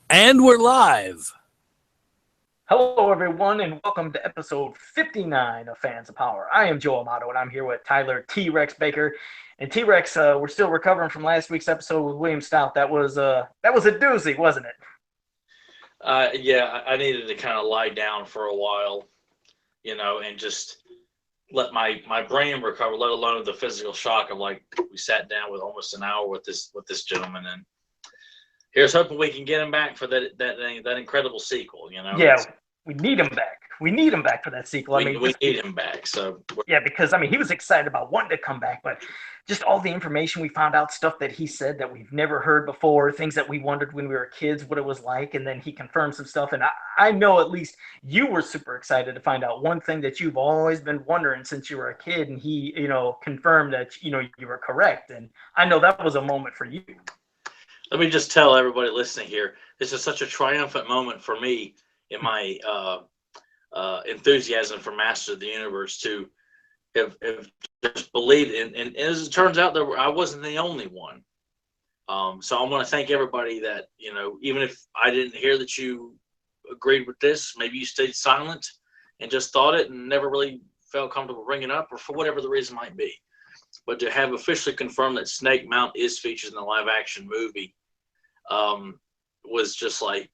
And we're live. Hello, everyone, and welcome to episode 59 of Fans of Power. I am Joe Amato, and I'm here with Tyler T Rex Baker. And T Rex, we're still recovering from last week's episode with William Stout. That was a doozy, wasn't it? Yeah, I needed to kind of lie down for a while, and just let my brain recover, let alone the physical shock of like we sat down with almost an hour with this gentleman, and here's hoping we can get him back for that incredible sequel. Yeah, we need him back. We need him back for that sequel. We need him back. So yeah, because he was excited about wanting to come back, but just all the information we found out, stuff that he said that we've never heard before, things that we wondered when we were kids what it was like, and then he confirmed some stuff. And I know at least you were super excited to find out one thing that you've always been wondering since you were a kid, and he, confirmed that you were correct. And I know that was a moment for you. let me just tell everybody listening here, this is such a triumphant moment for me in my enthusiasm for Masters of the Universe to have just believed in, and as it turns out, I wasn't the only one. So I want to thank everybody that, even if I didn't hear that you agreed with this, maybe you stayed silent and just thought it and never really felt comfortable bringing it up, or for whatever the reason might be. But to have officially confirmed that Snake Mount is featured in the live action movie was just like,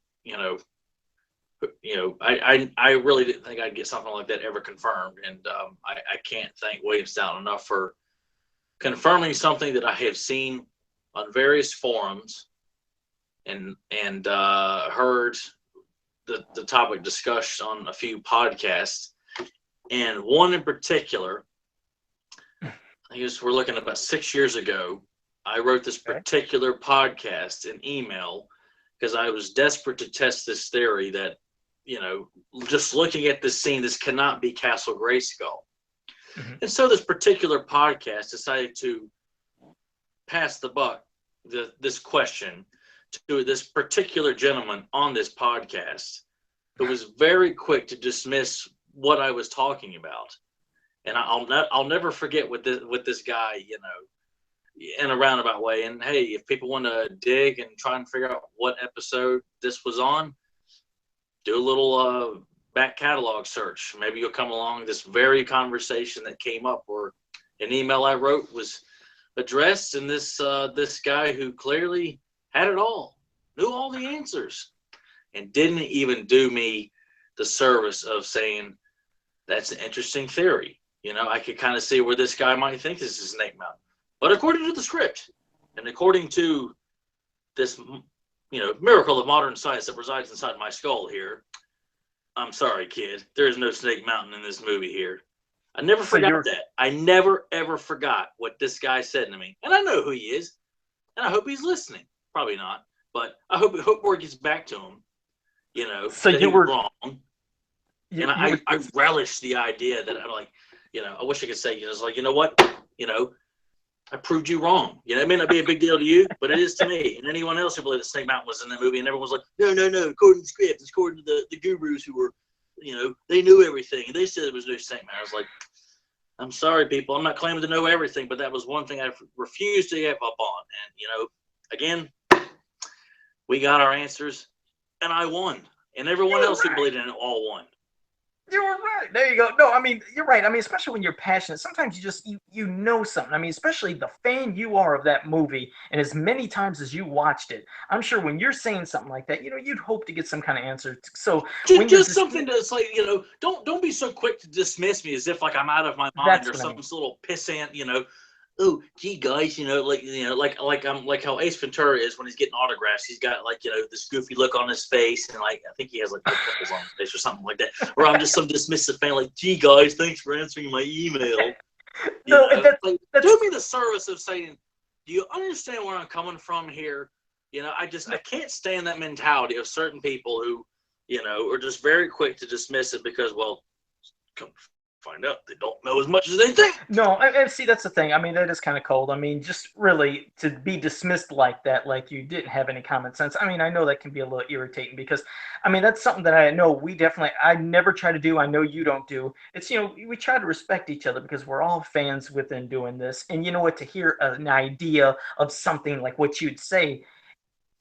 I really didn't think I'd get something like that ever confirmed, and I can't thank William Stout enough for confirming something that I have seen on various forums and heard the topic discussed on a few podcasts, and one in particular. I guess we're looking at about 6 years ago. I wrote this particular podcast in email because I was desperate to test this theory that, just looking at this scene, this cannot be Castle Grayskull. Mm-hmm. And so this particular podcast decided to pass the buck, this question, to this particular gentleman on this podcast who was very quick to dismiss what I was talking about. And I'll never forget with this guy, in a roundabout way. And hey, if people want to dig and try and figure out what episode this was on, do a little back catalog search. Maybe you'll come along this very conversation that came up, or an email I wrote was addressed, and this guy who clearly had it all, knew all the answers, and didn't even do me the service of saying that's an interesting theory. I could kind of see where this guy might think this is Snake Mountain. But according to the script, and according to this, miracle of modern science that resides inside my skull here, I'm sorry, kid, there is no Snake Mountain in this movie here. I never forgot that. I never, ever forgot what this guy said to me. And I know who he is. And I hope he's listening. Probably not. But I hope word gets back to him, So that you he were was wrong. And I relish the idea that I'm like, I wish I could say, it's like, you know what, I proved you wrong. It may not be a big deal to you, but it is to me. And anyone else who believed that Snake Mountain was in that movie, and everyone was like, no, according to the script, it's according to the gurus who were, they knew everything, and they said there was no Snake Mountain. I was like, I'm sorry, people, I'm not claiming to know everything, but that was one thing I refused to give up on. And, again, we got our answers, and I won. And everyone else who believed in it all won. You were right. There you go. No, you're right. Especially when you're passionate, sometimes you know something. Especially the fan you are of that movie, and as many times as you watched it, I'm sure when you're saying something like that, you'd hope to get some kind of answer. So when just something that's like, don't be so quick to dismiss me as if like I'm out of my mind or some little pissant, oh, gee, guys, like I'm like how Ace Ventura is when he's getting autographs. He's got like, this goofy look on his face, and like I think he has like pimples on his face or something like that. Or I'm just some dismissive fan, like, gee, guys, thanks for answering my email. Do me the service of saying, do you understand where I'm coming from here? I can't stand that mentality of certain people who, are just very quick to dismiss it because, well, come find out they don't know as much as they think. No, and see, that's the thing. That is kind of cold. Just really to be dismissed like that, like you didn't have any common sense. I know that can be a little irritating because, that's something that I know I never try to do. I know you don't do. It's, we try to respect each other because we're all fans within doing this. And you know what, to hear an idea of something like what you'd say,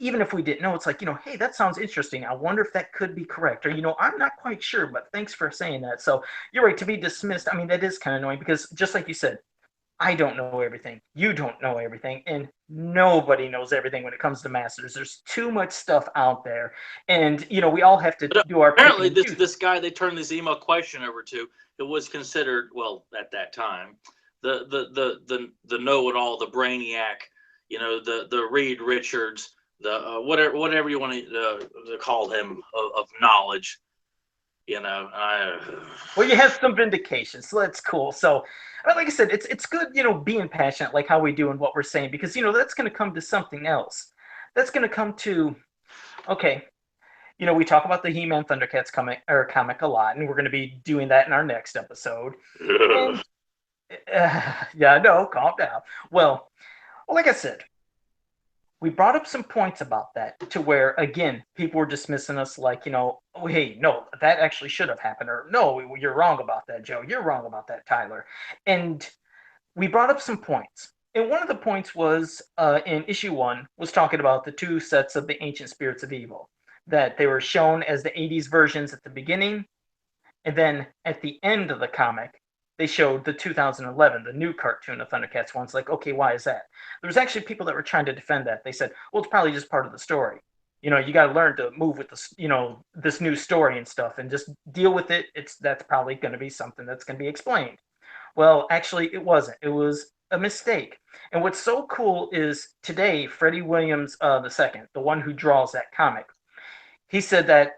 even if we didn't know, it's like, hey, that sounds interesting. I wonder if that could be correct. Or, I'm not quite sure, but thanks for saying that. So you're right, to be dismissed. I mean, that is kind of annoying because just like you said, I don't know everything. You don't know everything. And nobody knows everything when it comes to masters. There's too much stuff out there. And, we all have to But do our picking apparently, and choosing. this guy they turned this email question over to, it was considered, well, at that time, the know-it-all, the brainiac, the Reed Richards, the whatever you want to call him of knowledge. Well, you have some vindication, so that's cool. So, like I said, it's good, being passionate, like how we do and what we're saying, because that's going to come to something else. That's going to come to, okay, we talk about the He-Man Thundercats comic a lot, and we're going to be doing that in our next episode. And yeah, no, calm down. Well, like I said, we brought up some points about that to where, again, people were dismissing us like, oh, hey, no, that actually should have happened, or no, you're wrong about that, Joe. You're wrong about that, Tyler. And we brought up some points. And one of the points was in issue 1 was talking about the 2 sets of the ancient spirits of evil, that they were shown as the 80s versions at the beginning, and then at the end of the comic, they showed the 2011, the new cartoon of Thundercats ones. Like, okay, why is that? There was actually people that were trying to defend that. They said, well, it's probably just part of the story. You got to learn to move with this, this new story and stuff, and just deal with it. That's probably going to be something that's going to be explained. Well, actually, it wasn't. It was a mistake. And what's so cool is today, Freddie Williams II, the one who draws that comic, he said that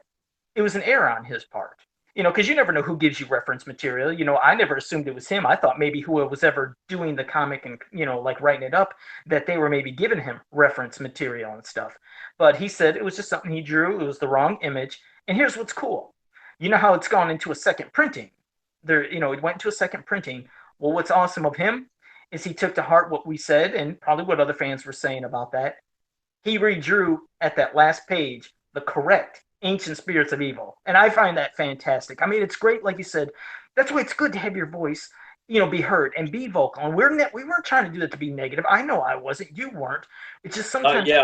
it was an error on his part. Because you never know who gives you reference material. I never assumed it was him. I thought maybe who was ever doing the comic and, like writing it up, that they were maybe giving him reference material and stuff. But he said it was just something he drew. It was the wrong image. And here's what's cool. You know how it's gone into a second printing? It went into a second printing. Well, what's awesome of him is he took to heart what we said and probably what other fans were saying about that. He redrew at that last page the correct ancient spirits of evil. And I find that fantastic. I mean, it's great, like you said. That's why it's good to have your voice, be heard and be vocal. And we weren't trying to do that to be negative. I know I wasn't. You weren't. It's just sometimes. Yeah.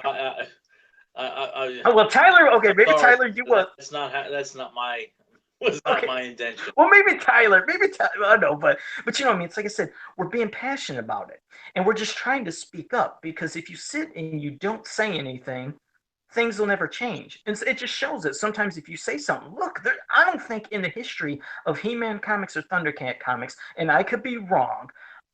Oh, well, Tyler. Okay, maybe sorry, Tyler, you was. That's not my was not Okay. my intention. Well, maybe Tyler. I don't know, but you know what I mean. It's like I said, we're being passionate about it, and we're just trying to speak up, because if you sit and you don't say anything, things will never change. And it just shows that sometimes if you say something, look, I don't think in the history of He-Man comics or Thundercat comics, and I could be wrong,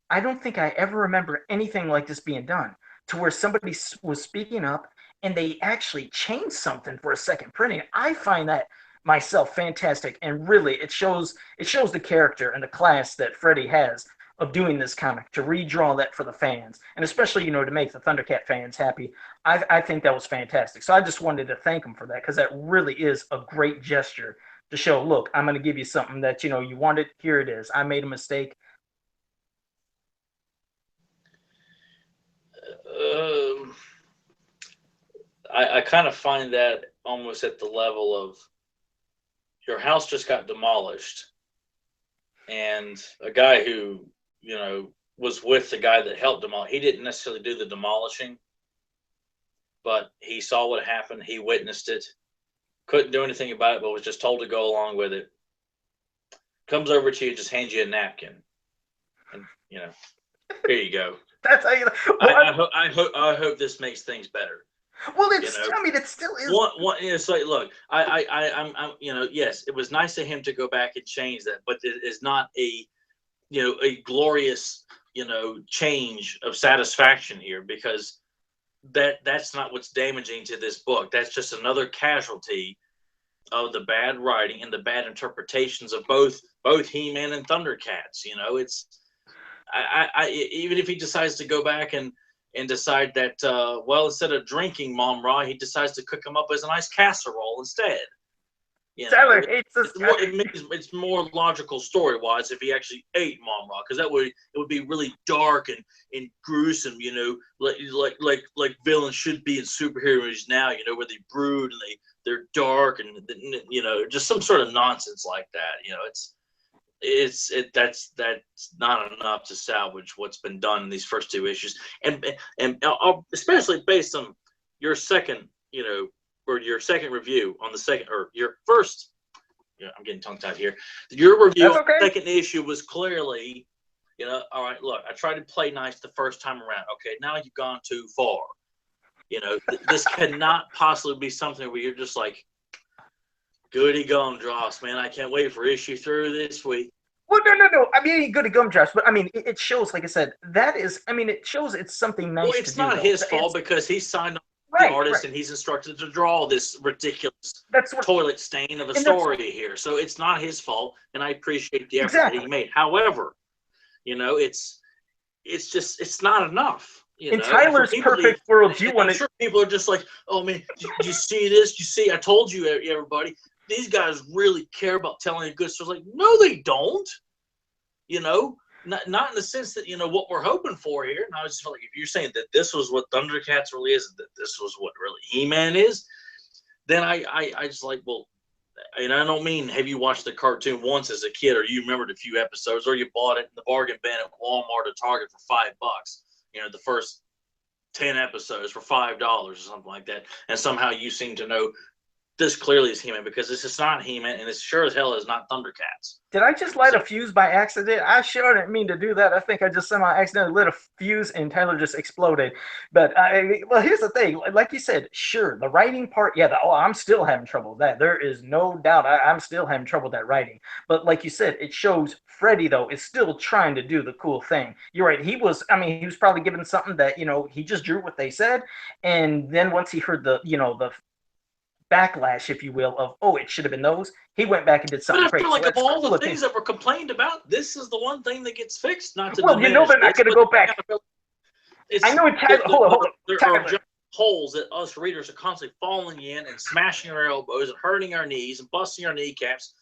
I don't think I ever remember anything like this being done, to where somebody was speaking up and they actually changed something for a second printing. I find that myself fantastic, and really it shows the character and the class that Freddie has of doing this comic, to redraw that for the fans, and especially to make the Thundercat fans happy. I think that was fantastic. So I just wanted to thank him for that, because that really is a great gesture to show, look, I'm going to give you something that you wanted. Here it is. I made a mistake. Um, I kind of find that almost at the level of your house just got demolished, and a guy who was with the guy that helped demolish. He didn't necessarily do the demolishing, but he saw what happened. He witnessed it. Couldn't do anything about it, but was just told to go along with it. Comes over to you, just hands you a napkin, and here you go. That's how you. Well, I hope this makes things better. Well, I mean, it still is. It's like, look, I'm yes, it was nice of him to go back and change that, but it is not a glorious change of satisfaction here, because that's not what's damaging to this book. That's just another casualty of the bad writing and the bad interpretations of both He-Man and Thundercats. It's even if he decides to go back and decide that instead of drinking Mom Ra, he decides to cook him up as a nice casserole instead. Tyler hates this guy. It's more logical story-wise if he actually ate Mom Ra, because it would be really dark and gruesome, like villains should be in superheroes now, where they brood and they're dark and just some sort of nonsense like that. That's not enough to salvage what's been done in these first 2 issues, and especially based on your second or your second review on the second, or your first, I'm getting tongue tied here. Your review That's on okay. the second issue was clearly, all right, look, I tried to play nice the first time around. Okay, now you've gone too far. This cannot possibly be something where you're just like, goody gumdrops, man. I can't wait for issue 3 this week. Well, no. I mean, good at gumdrops, but I mean, it shows, like I said, it shows it's something nice to do. It's not his fault because he signed the artist and he's instructed to draw this ridiculous toilet stain of a story here. So it's not his fault, and I appreciate the effort that he made. However, it's not enough. In Tyler's perfect world, I'm sure people are just like, oh man, did you see this? You see, I told you, everybody. These guys really care about telling a good story. Like, no, they don't. Not in the sense that what we're hoping for here. And I was just like, if you're saying that this was what Thundercats really is, that this was what really He-Man is, then I just like, well, and I don't mean have you watched the cartoon once as a kid, or you remembered a few episodes, or you bought it in the bargain bin at Walmart or Target for $5. The first 10 episodes for $5 or something like that, and somehow you seem to know this clearly is He-Man, because this is not He-Man, and it sure as hell is not Thundercats. Did I just light a fuse by accident? I sure didn't mean to do that. I think I just somehow accidentally lit a fuse and Tyler just exploded. But well, here's the thing. Like you said, sure, the writing part, yeah, I'm still having trouble with that. There is no doubt I'm still having trouble with that writing. But like you said, it shows Freddy, though, is still trying to do the cool thing. You're right. He was probably given something that, he just drew what they said. And then once he heard the backlash, if you will, of it should have been those, he went back and did something great. Like, so of all the things that were complained about, this is the one thing that gets fixed. Not to they're not going to go back. I know hold on. There are giant holes that us readers are constantly falling in and smashing our elbows and hurting our knees and busting our kneecaps,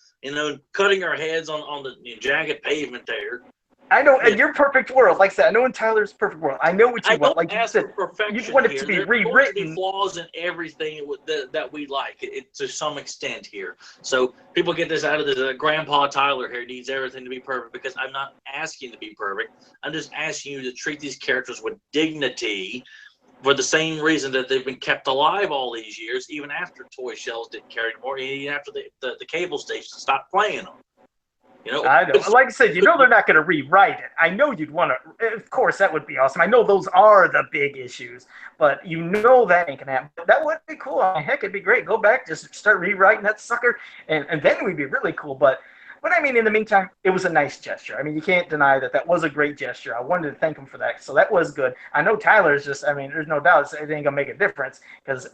cutting our heads on the jagged pavement there. I know, in your perfect world, like I said, I know in Tyler's perfect world, I know what you want. Like you said, you want it to be rewritten. There's going to be flaws in everything that we like, to some extent here. So people get this out of the Grandpa Tyler here needs everything to be perfect, because I'm not asking to be perfect. I'm just asking you to treat these characters with dignity, for the same reason that they've been kept alive all these years, even after toy shelves didn't carry anymore, even after the cable stations stopped playing them. I know. Like I said, they're not going to rewrite it. I know you'd want to. Of course, that would be awesome. I know those are the big issues, but that ain't going to happen. That would be cool. Heck, it'd be great. Go back, just start rewriting that sucker, and then we'd be really cool. But I mean, in the meantime, it was a nice gesture. I mean, you can't deny that was a great gesture. I wanted to thank him for that. So that was good. I know Tyler's just, there's no doubt it ain't going to make a difference, because,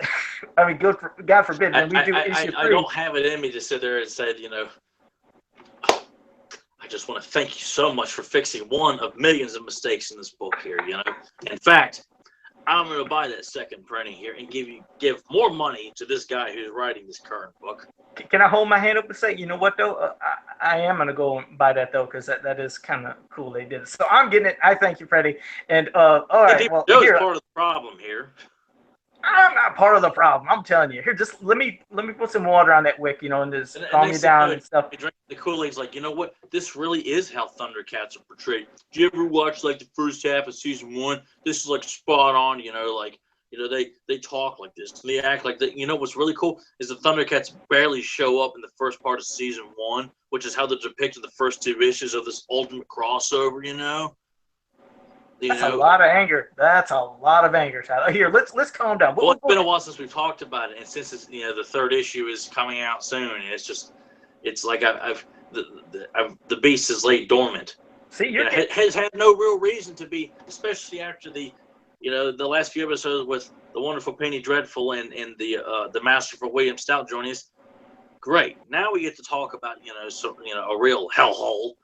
God forbid, when we do issue 3. I don't have it in me to sit there and say, I just want to thank you so much for fixing one of millions of mistakes in this book here. In fact, I'm going to buy that second printing here and give more money to this guy who's writing this current book. Can I hold my hand up and say, you know what, though? I am going to go and buy that, though, because that is kind of cool they did it. So I'm getting it. I thank you, Freddie. And, all right. Well, Joe's part of the problem here. I'm not part of the problem. I'm telling you. Here, just let me put some water on that wick, and just calm you down and stuff. You drink the Kool-Aid's like, you know what? This really is how Thundercats are portrayed. Do you ever watch like the first half of season 1? This is like spot on. They talk like this. They act like that. What's really cool is the Thundercats barely show up in the first part of season 1, which is how they're depicted the first 2 issues of this ultimate crossover. That's a lot of anger. That's a lot of anger, Tyler. Here, let's calm down. Well, it's been a while since we've talked about it, and since it's the 3rd issue is coming out soon, and it's like the beast is laid dormant. See, has had no real reason to be, especially after the last few episodes with the wonderful Penny Dreadful and the masterful William Stout joining us. Great. Now we get to talk about a real hellhole.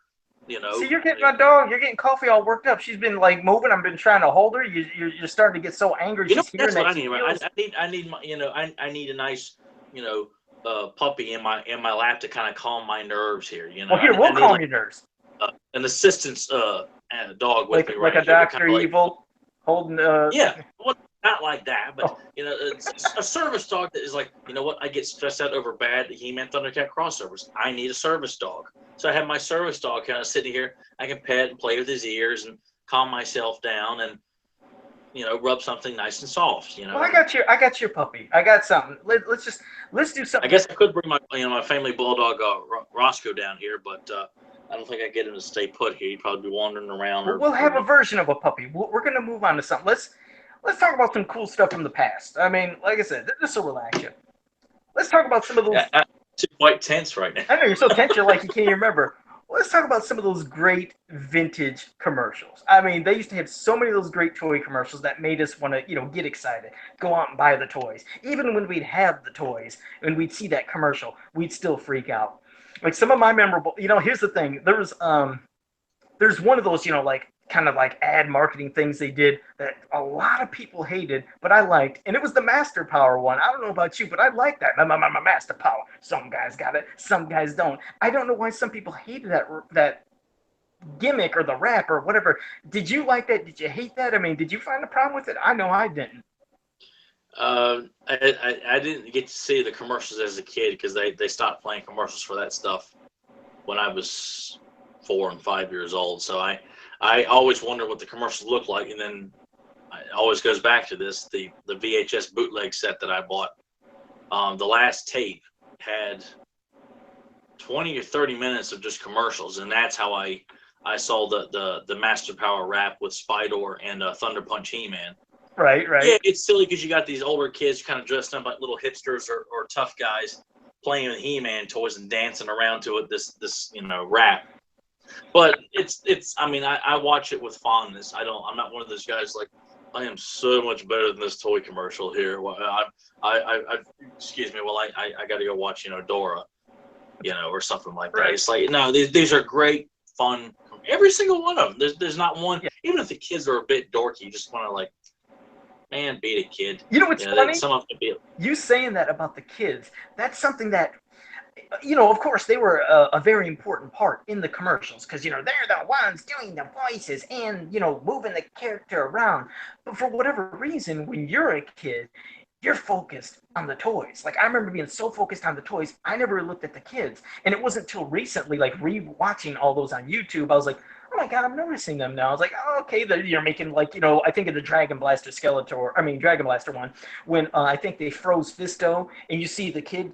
See, you're getting my dog. You're getting Coffee all worked up. She's been like moving. I've been trying to hold her. You're starting to get so angry. That's what I need. Right? I need a nice puppy in my lap to kind of calm my nerves here. Well, here we'll calm your nerves. An assistance dog with me, right? Like a Dr. Evil holding. Yeah. Well, not like that, but it's a service dog that is like, I get stressed out over bad He-Man Thundercat crossovers. I need a service dog. So I have my service dog kind of sitting here. I can pet and play with his ears and calm myself down. And rub something nice and soft. Well, I got your puppy. I got something. Let's do I something. guess I could bring my family bulldog Roscoe down here, but I don't think I get him to stay put here. He'd probably be wandering around. We'll have a version of a puppy. We're gonna move on to something. Let's talk about some cool stuff from the past. I mean, like I said, this will relax you. Let's talk about some of those. I'm too quite tense right now. I know you're so tense, you're like you can't even remember. Let's talk about some of those great vintage commercials. I mean, they used to have so many of those great toy commercials that made us want to, get excited, go out and buy the toys. Even when we'd have the toys and we'd see that commercial, we'd still freak out. Like some of my memorable, here's the thing. There's one of those, like kind of like ad marketing things they did that a lot of people hated, but I liked, and it was the Master Power one. I don't know about you, but I like that. My Master Power. Some guys got it, some guys don't. I don't know why some people hated that gimmick or the rap or whatever. Did you like that? Did you hate that? I mean, did you find a problem with it? I know I didn't. I didn't get to see the commercials as a kid because they stopped playing commercials for that stuff when I was 4 and 5 years old. So I always wondered what the commercials looked like, and then it always goes back to this, the VHS bootleg set that I bought. The last tape had 20 or 30 minutes of just commercials, and that's how I saw the Master Power rap with Spydor and Thunder Punch He-Man. Right. Yeah, it's silly because you got these older kids kind of dressed up like little hipsters or tough guys playing with He-Man toys and dancing around to it, this rap. But it's I mean, I watch it with fondness. I'm not one of those guys like, I am so much better than this toy commercial here. Well, excuse me, well I got to go watch Dora, or something like that. Right. It's like, no, these are great, fun. Every single one of them. There's not one. Yeah. Even if the kids are a bit dorky, you just want to like, man, beat it, kid. You know what's funny? Some of them be. You saying that about the kids, that's something that, of course, they were a very important part in the commercials because, they're the ones doing the voices and, moving the character around. But for whatever reason, when you're a kid, you're focused on the toys. Like, I remember being so focused on the toys, I never looked at the kids. And it wasn't until recently, like, re-watching all those on YouTube, I was like, oh my God, I'm noticing them now. I was like, oh, okay, you're making like, I think of the Dragon Blaster Dragon Blaster one, when I think they froze Fisto, and you see the kid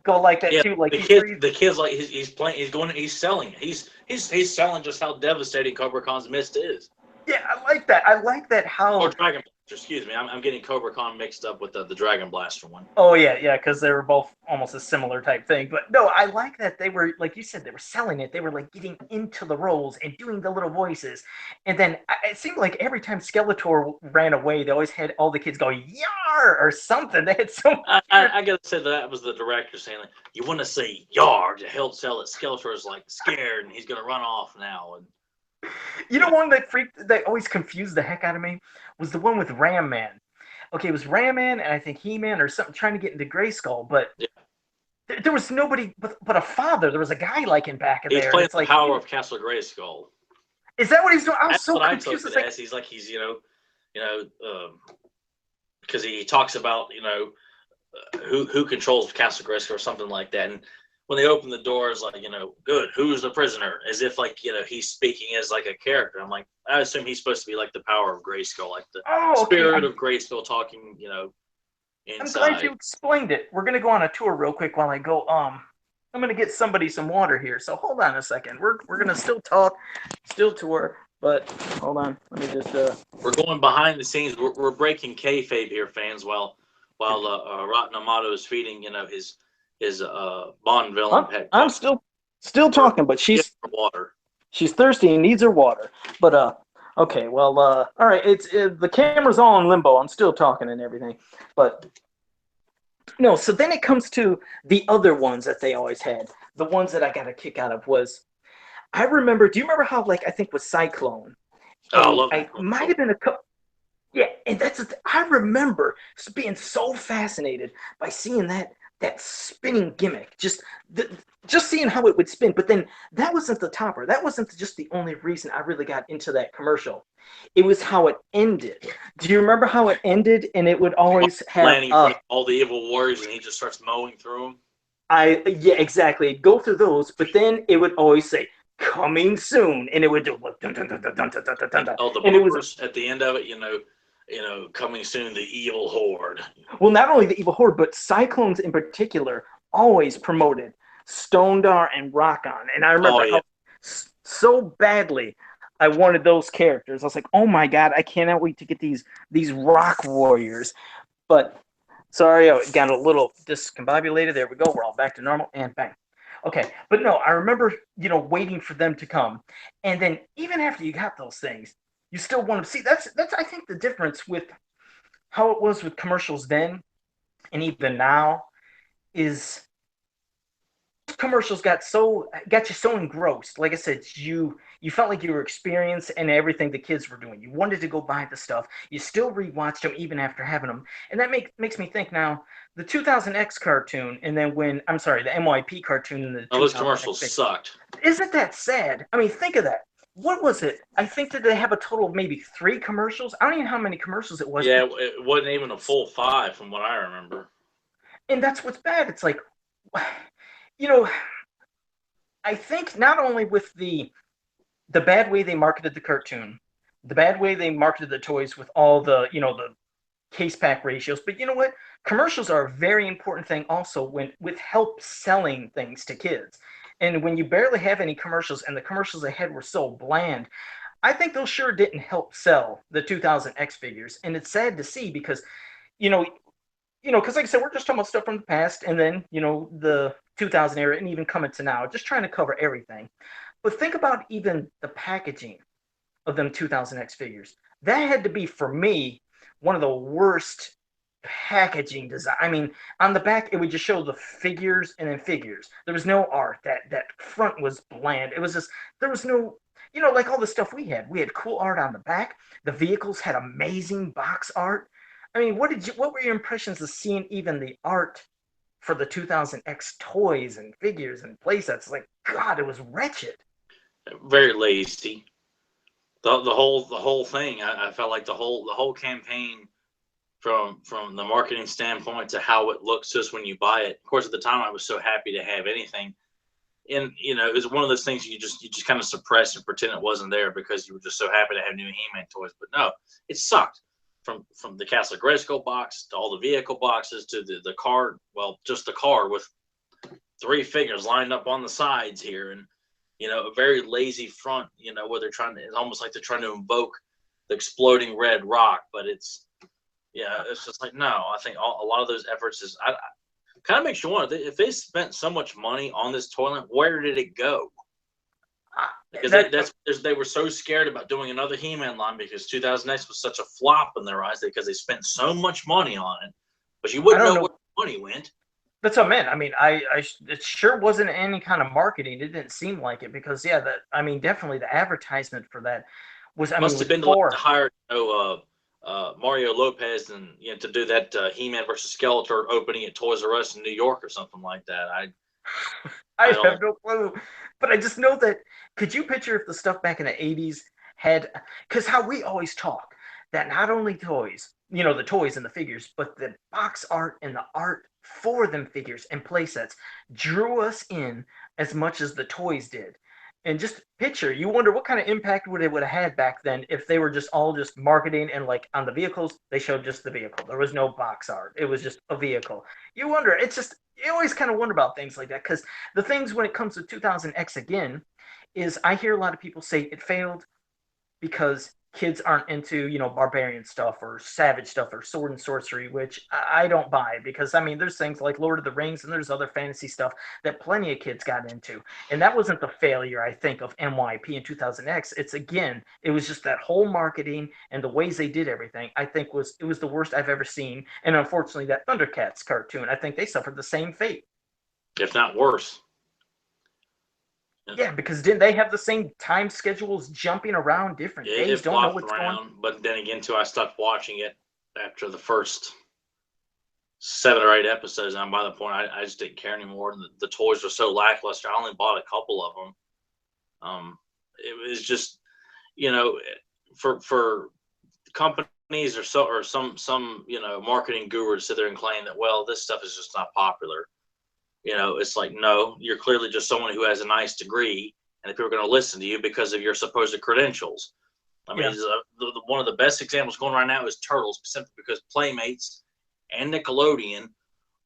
go like that too. Like the kid's like he's selling it. He's selling just how devastating Cobra Khan's mist is. Yeah, I like that. I like that how. Or Dragon Blaster, excuse me. I'm getting Cobra Khan mixed up with the Dragon Blaster one. Oh yeah, because they were both almost a similar type thing. But no, I like that they were, like you said, they were selling it. They were like getting into the roles and doing the little voices. And then it seemed like every time Skeletor ran away, they always had all the kids go "yar" or something. They had so. I gotta say that was the director saying, like, you want to say "yar" to help sell it. Skeletor is like scared and he's gonna run off now. And one that always confused the heck out of me was the one with Ram Man. Okay, it was Ram Man and I think He-Man or something trying to get into Grayskull, but there was nobody but a father. There was a guy like in back of there. He's playing the power of Castle Grayskull. Is that what he's doing? I was so confused. I took it as. He's like because he talks about who controls Castle Grayskull or something like that. And when they open the doors, like, good, who's the prisoner? As if like, he's speaking as like a character. I'm like, I assume he's supposed to be like the power of Grayskull, like the spirit of Grayskull talking, inside. I'm glad you explained it. We're going to go on a tour real quick while I go. I'm going to get somebody some water here. So hold on a second. We're going to still talk, still tour, but hold on. Let me just. We're going behind the scenes. We're breaking kayfabe here, fans, while Rotten Amato is feeding, his Bond villain pet. I'm still talking, but she's water. She's thirsty and needs her water. But okay, well, all right. It's the camera's all in limbo. I'm still talking and everything, but no. So then it comes to the other ones that they always had. The ones that I got a kick out of was, I remember. Do you remember how like I think with Cyclone? Oh, I love it. Might have been a couple. Yeah, and I remember being so fascinated by seeing that spinning gimmick, just seeing how it would spin. But then that wasn't the topper. That wasn't just the only reason I really got into that commercial. It was how it ended. Do you remember how it ended? And it would always have all the evil warriors, and he just starts mowing through them. Yeah, exactly. It'd go through those, but then it would always say "coming soon," and it would do dun, dun, dun, dun, dun, dun, dun, dun, dun. Oh, the bumpers at the end of it, coming soon, the evil horde. Well, not only the evil horde, but Cyclones in particular always promoted Stondar and Rockon. And I Oh remember yeah, how so badly I wanted those characters. I was like, oh my god, I cannot wait to get these rock warriors. But sorry, I got a little discombobulated. There we go. We're all back to normal and bang. Okay, but no, I remember, waiting for them to come. And then even after you got those things, you still want to see. That's I think the difference with how it was with commercials then and even now is commercials got you so engrossed. Like I said, you felt like you were experienced in everything the kids were doing. You wanted to go buy the stuff. You still rewatched them even after having them, and that makes me think now. The 2000X cartoon, and then I'm sorry, the MYP cartoon and the no, those 2000X. commercials sucked. Isn't that sad? I mean, think of that. What was it? I think that they have a total of maybe 3 commercials. I don't even know how many commercials it was. Yeah, it wasn't even a full 5 from what I remember. And that's what's bad. It's like, you know, I think not only with the bad way they marketed the cartoon, the bad way they marketed the toys with all the case pack ratios, but you know what? Commercials are a very important thing also with help selling things to kids. And when you barely have any commercials and the commercials they had were so bland, I think those sure didn't help sell the 2000X figures. And it's sad to see because, you know, because like I said, we're just talking about stuff from the past and then, the 2000 era and even coming to now, just trying to cover everything. But think about even the packaging of them 2000X figures. That had to be, for me, one of the worst packaging design. I mean, on the back, it would just show the figures and then figures. There was no art. That front was bland. It was just, there was no, like all the stuff we had. We had cool art on the back. The vehicles had amazing box art. I mean, what were your impressions of seeing even the art for the 2000X toys and figures and playsets? Like, God, it was wretched. Very lazy. The whole thing. I felt like the whole campaign from the marketing standpoint to how it looks just when you buy it. Of course, at the time, I was so happy to have anything. And it was one of those things you just kind of suppress and pretend it wasn't there because you were just so happy to have new He-Man toys. But no, it sucked. From the Castle Grayskull box to all the vehicle boxes to the car, well, just the car with 3 figures lined up on the sides here, and a very lazy front. Where it's almost like they're trying to invoke the exploding red rock, but it's just like no. I think a lot of those efforts is kind of makes you wonder if they spent so much money on this toilet, where did it go? Because they were so scared about doing another He-Man line because 2000X was such a flop in their eyes because they spent so much money on it, but you I wouldn't don't know know. where the money went. That's what I meant. I mean, it sure wasn't any kind of marketing. It didn't seem like it because, yeah, I mean, definitely the advertisement for that was, I mean, Must have was been to poor. hire Mario Lopez and to do that He-Man versus Skeletor opening at Toys R Us in New York or something like that. I I have don't. no clue, but I just know that. Could you picture if the stuff back in the '80s had? Because how we always talk that not only toys, the toys and the figures, but the box art and the art for them figures and playsets drew us in as much as the toys did. And just picture, you wonder what kind of impact would have had back then if they were just all just marketing and like on the vehicles, they showed just the vehicle. There was no box art. It was just a vehicle. You wonder, it's just, you always kind of wonder about things like that because the things when it comes to 2000X again is I hear a lot of people say it failed because kids aren't into barbarian stuff or savage stuff or sword and sorcery, which I don't buy because I mean there's things like Lord of the Rings and there's other fantasy stuff that plenty of kids got into, and that wasn't the failure I think of MYP and 2000X. It's again it was just that whole marketing and the ways they did everything. I think it was the worst I've ever seen, and unfortunately that Thundercats cartoon I think they suffered the same fate. If not worse. Yeah, because didn't they have the same time schedules jumping around different It days? Don't know flopped what's going on. around, but then again, too, I stopped watching it after the first 7 or 8 episodes, and by the point, I just didn't care anymore. The toys were so lackluster. I only bought a couple of them. It was just, you know, for companies or some marketing guru to sit there and claim that, well, this stuff is just not popular. It's like, no, you're clearly just someone who has a nice degree, and if people are going to listen to you because of your supposed credentials. I mean, Yeah. he's one of the best examples going right now is Turtles, simply because Playmates and Nickelodeon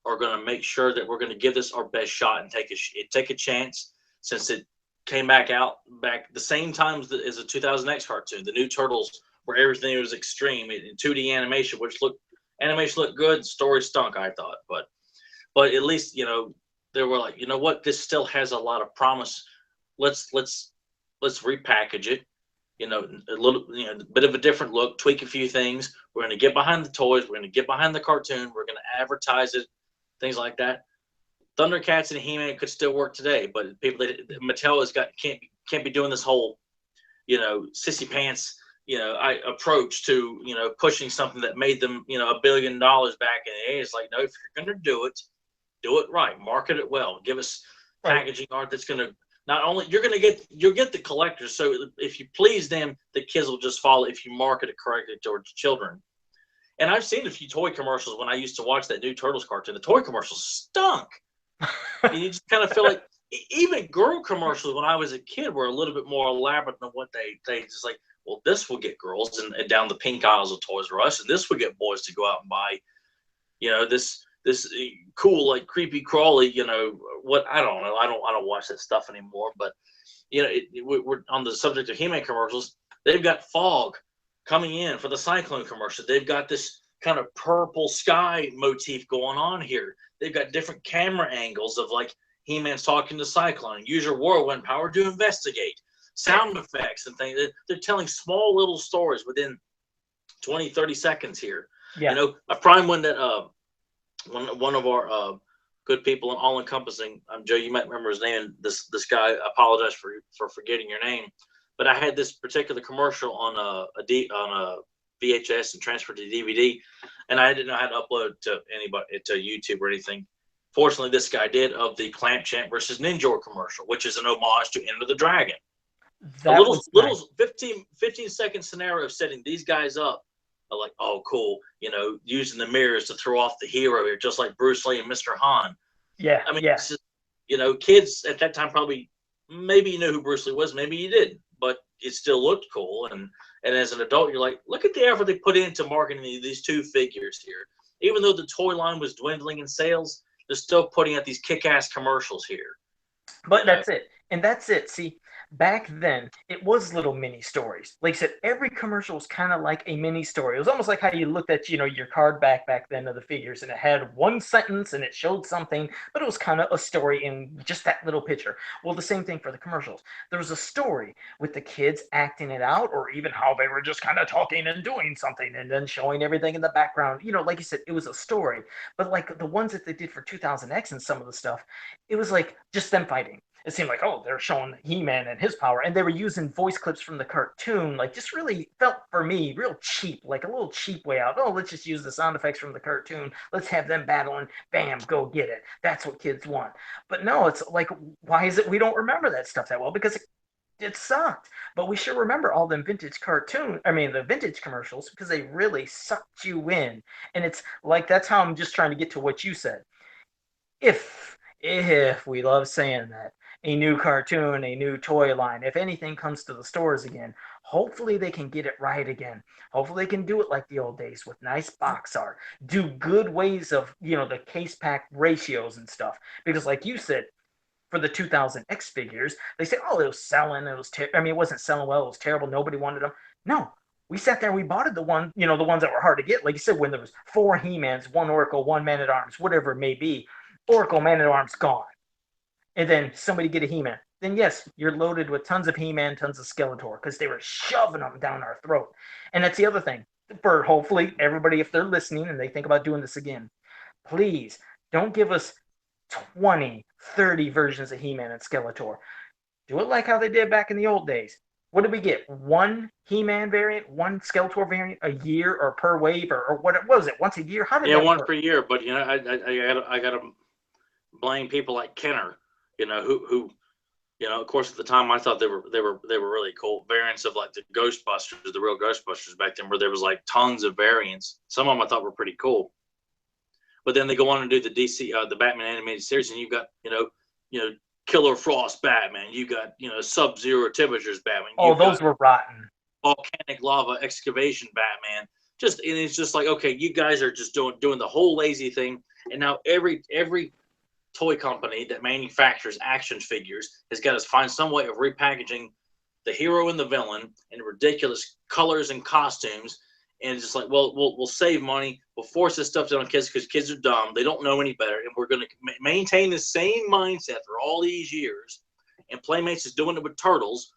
are going to make sure that we're going to give this our best shot and take a chance, since it came back the same time as the 2000X cartoon, the new Turtles, where everything was extreme in 2D animation, which looked good. Story stunk, I thought, but at least they were like, you know what, this still has a lot of promise. Let's repackage it. A little, bit of a different look, tweak a few things. We're going to get behind the toys. We're going to get behind the cartoon. We're going to advertise it, things like that. Thundercats and He-Man could still work today, but Mattel can't be doing this whole, sissy pants, approach to, pushing something that made them, $1 billion back in the day. It's like, no, if you're going to do it right, market it well, give us Right. packaging art that's going to, not only you'll get the collectors. So if you please them, the kids will just follow if you market it correctly towards children. And I've seen a few toy commercials when I used to watch that new Turtles cartoon. The toy commercials stunk. And you just kind of feel like even girl commercials when I was a kid were a little bit more elaborate than what they just like, well, this will get girls and down the pink aisles of Toys R Us, and this will get boys to go out and buy, this cool, like, creepy crawly, what, I don't know. I don't watch that stuff anymore, but we're on the subject of He-Man commercials. They've got fog coming in for the Cyclone commercial. They've got this kind of purple sky motif going on here. They've got different camera angles of, like, He-Man's talking to Cyclone. Use your whirlwind power to investigate. Sound effects and things. They're telling small little stories within 20, 30 seconds here. Yeah. A prime one that one of our good people in All Encompassing, Joe, you might remember his name. This guy, I apologize for forgetting your name, but I had this particular commercial on a VHS and transferred to DVD, and I didn't know how to upload it to anybody, to YouTube or anything. Fortunately, this guy did, of the Clamp Champ versus Ninja commercial, which is an homage to Enter the Dragon. A That was little nice. 15-second scenario of setting these guys up. Like, oh, cool, using the mirrors to throw off the hero here, just like Bruce Lee and Mr. Han. Yeah. I mean, Yeah. it's just, kids at that time probably, maybe you knew who Bruce Lee was, maybe you didn't, but it still looked cool. And as an adult, you're like, look at the effort they put into marketing these two figures here. Even though the toy line was dwindling in sales, they're still putting out these kick-ass commercials here. But that's it. And that's it. See, back then, it was little mini stories. Like I said, every commercial was kind of like a mini story. It was almost like how you looked at, your card back then of the figures, and it had one sentence and it showed something, but it was kind of a story in just that little picture. Well, the same thing for the commercials. There was a story with the kids acting it out, or even how they were just kind of talking and doing something and then showing everything in the background. Like you said, it was a story. But like the ones that they did for 2000X and some of the stuff, it was like just them fighting. It seemed like, oh, they're showing He-Man and his power, and they were using voice clips from the cartoon, like, just really felt, for me, real cheap, like a little cheap way out. Oh, let's just use the sound effects from the cartoon. Let's have them battling. Bam, go get it. That's what kids want. But no, it's like, why is it we don't remember that stuff that well? Because it sucked. But we sure remember all them the vintage commercials, because they really sucked you in. And it's like, that's how I'm just trying to get to what you said. If we love saying that, a new cartoon, a new toy line, if anything comes to the stores again, hopefully they can get it right again. Hopefully they can do it like the old days with nice box art, do good ways of, the case pack ratios and stuff. Because like you said, for the 2000X figures, they say, oh, it was selling, it wasn't selling well, it was terrible, nobody wanted them. No, we sat there, we bought it, the ones that were hard to get. Like you said, when there was 4 He-Mans, 1 Oracle, 1 Man-at-Arms, whatever it may be, Oracle Man-at-Arms gone. And then somebody get a He-Man. Then yes, you're loaded with tons of He-Man, tons of Skeletor, because they were shoving them down our throat. And that's the other thing. For hopefully everybody, if they're listening and they think about doing this again, please don't give us 20, 30 versions of He-Man and Skeletor. Do it like how they did back in the old days. What did we get? 1 He-Man variant, 1 Skeletor variant a year, or per wave, or what was it? Once a year? How did that one work? per year. But I got to blame people like Kenner, who of course at the time I thought they were really cool variants of, like, the Ghostbusters, the real Ghostbusters back then, where there was like tons of variants. Some of them I thought were pretty cool. But then they go on and do the DC, the Batman animated series, and you got Killer Frost Batman, you got Sub-Zero Temperatures Batman. Oh, those were rotten. volcanic lava excavation Batman. And it's just like, okay, you guys are just doing the whole lazy thing, and now every toy company that manufactures action figures has got to find some way of repackaging the hero and the villain in ridiculous colors and costumes. And it's just like, well, we'll save money. We'll force this stuff down on kids because kids are dumb. They don't know any better. And we're going to maintain the same mindset for all these years. And Playmates is doing it with Turtles,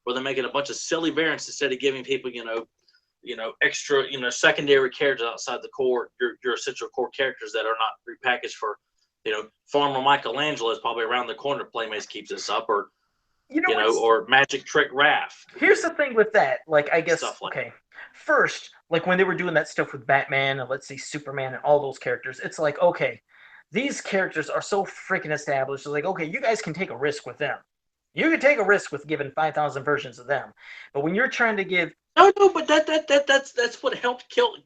where they're making a bunch of silly variants instead of giving people, extra, secondary characters outside the core, your essential core characters that are not repackaged for, Farmer Michelangelo is probably around the corner. Playmates keeps this up, or or Magic Trick Raph. Here's the thing with that. Like, I guess, Like okay, first, like when they were doing that stuff with Batman and let's say Superman and all those characters, it's like, okay, these characters are so freaking established. It's like, okay, you guys can take a risk with them. You can take a risk with giving 5,000 versions of them. But when you're trying to give no, but that's what helped kill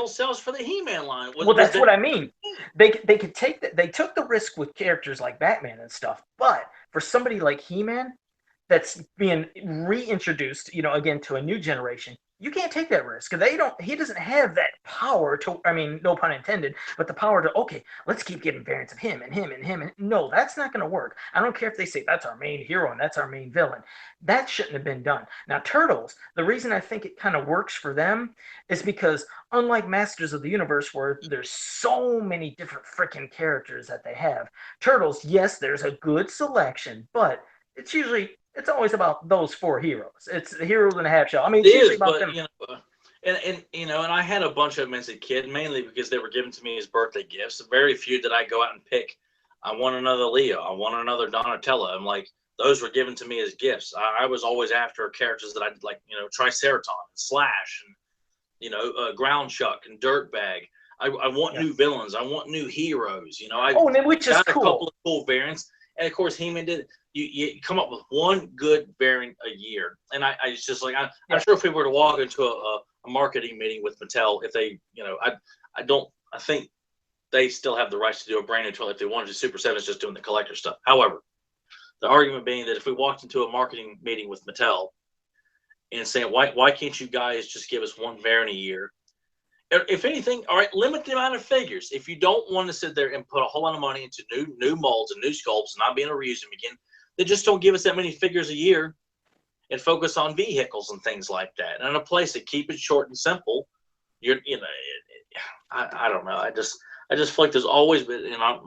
sales for the He-Man line. That's what I mean. They could take that. They took the risk with characters like Batman and stuff, but for somebody like He-Man, that's being reintroduced, again to a new generation, you can't take that risk. He doesn't have that power to, I mean, no pun intended, but the power to, okay, let's keep getting variants of him and him and him. And no, that's not going to work. I don't care if they say that's our main hero and that's our main villain. That shouldn't have been done. Now, Turtles, the reason I think it kind of works for them is because unlike Masters of the Universe, where there's so many different freaking characters that they have, Turtles, yes, there's a good selection, but it's always about those four heroes. It's the heroes in a half shell. I mean, it's usually about them. And I had a bunch of them as a kid, mainly because they were given to me as birthday gifts. Very few that I go out and pick. I want another Leo. I want another Donatello. I'm like, those were given to me as gifts. I was always after characters that I did, like, Triceraton, and Slash, and Ground Chuck and Dirtbag. I want new villains. I want new heroes. Which is got cool. A couple of cool variants. And of course, He-Man did. You come up with one good variant a year, and it's just like I'm sure if we were to walk into a marketing meeting with Mattel, if they, I think they still have the rights to do a brand new toy. If they wanted to, Super 7 is just doing the collector stuff. However, the argument being that if we walked into a marketing meeting with Mattel and saying, why can't you guys just give us one variant a year? If anything, all right, limit the amount of figures. If you don't want to sit there and put a whole lot of money into new molds and new sculpts and not being able to reuse them again, then just don't give us that many figures a year and focus on vehicles and things like that. And in a place that keep it short and simple, I don't know. I just feel like there's always been, I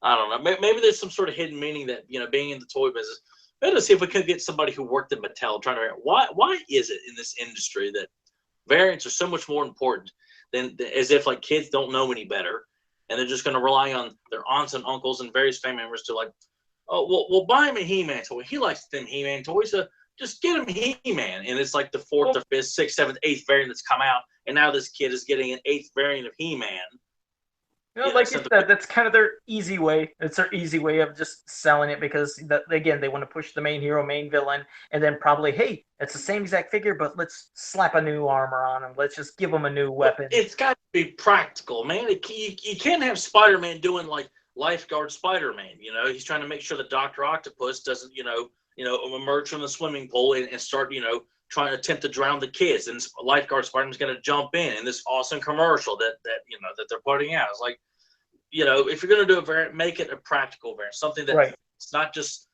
don't know. Maybe there's some sort of hidden meaning that, being in the toy business. Let's see if we could get somebody who worked at Mattel trying to figure out why is it in this industry that variants are so much more important than as if like kids don't know any better and they're just going to rely on their aunts and uncles and various family members to like, oh, we'll buy him a He-Man toy. He likes them He-Man toys, so just get him He-Man. And it's like the fourth or fifth, sixth, seventh, eighth variant that's come out, and now this kid is getting an eighth variant of He-Man. Like you said, that's kind of their easy way. It's their easy way of just selling it because, again, they want to push the main hero, main villain, and then probably, hey, it's the same exact figure, but let's slap a new armor on him. Let's just give him a new weapon. It's got to be practical, man. You can't have Spider-Man doing like lifeguard Spider-Man. He's trying to make sure that Dr. Octopus doesn't, emerge from the swimming pool and start, trying to attempt to drown the kids. And lifeguard Spider-Man's going to jump in this awesome commercial that they're putting out. It's like, if you're going to do a variant, make it a practical variant, something that it's not just,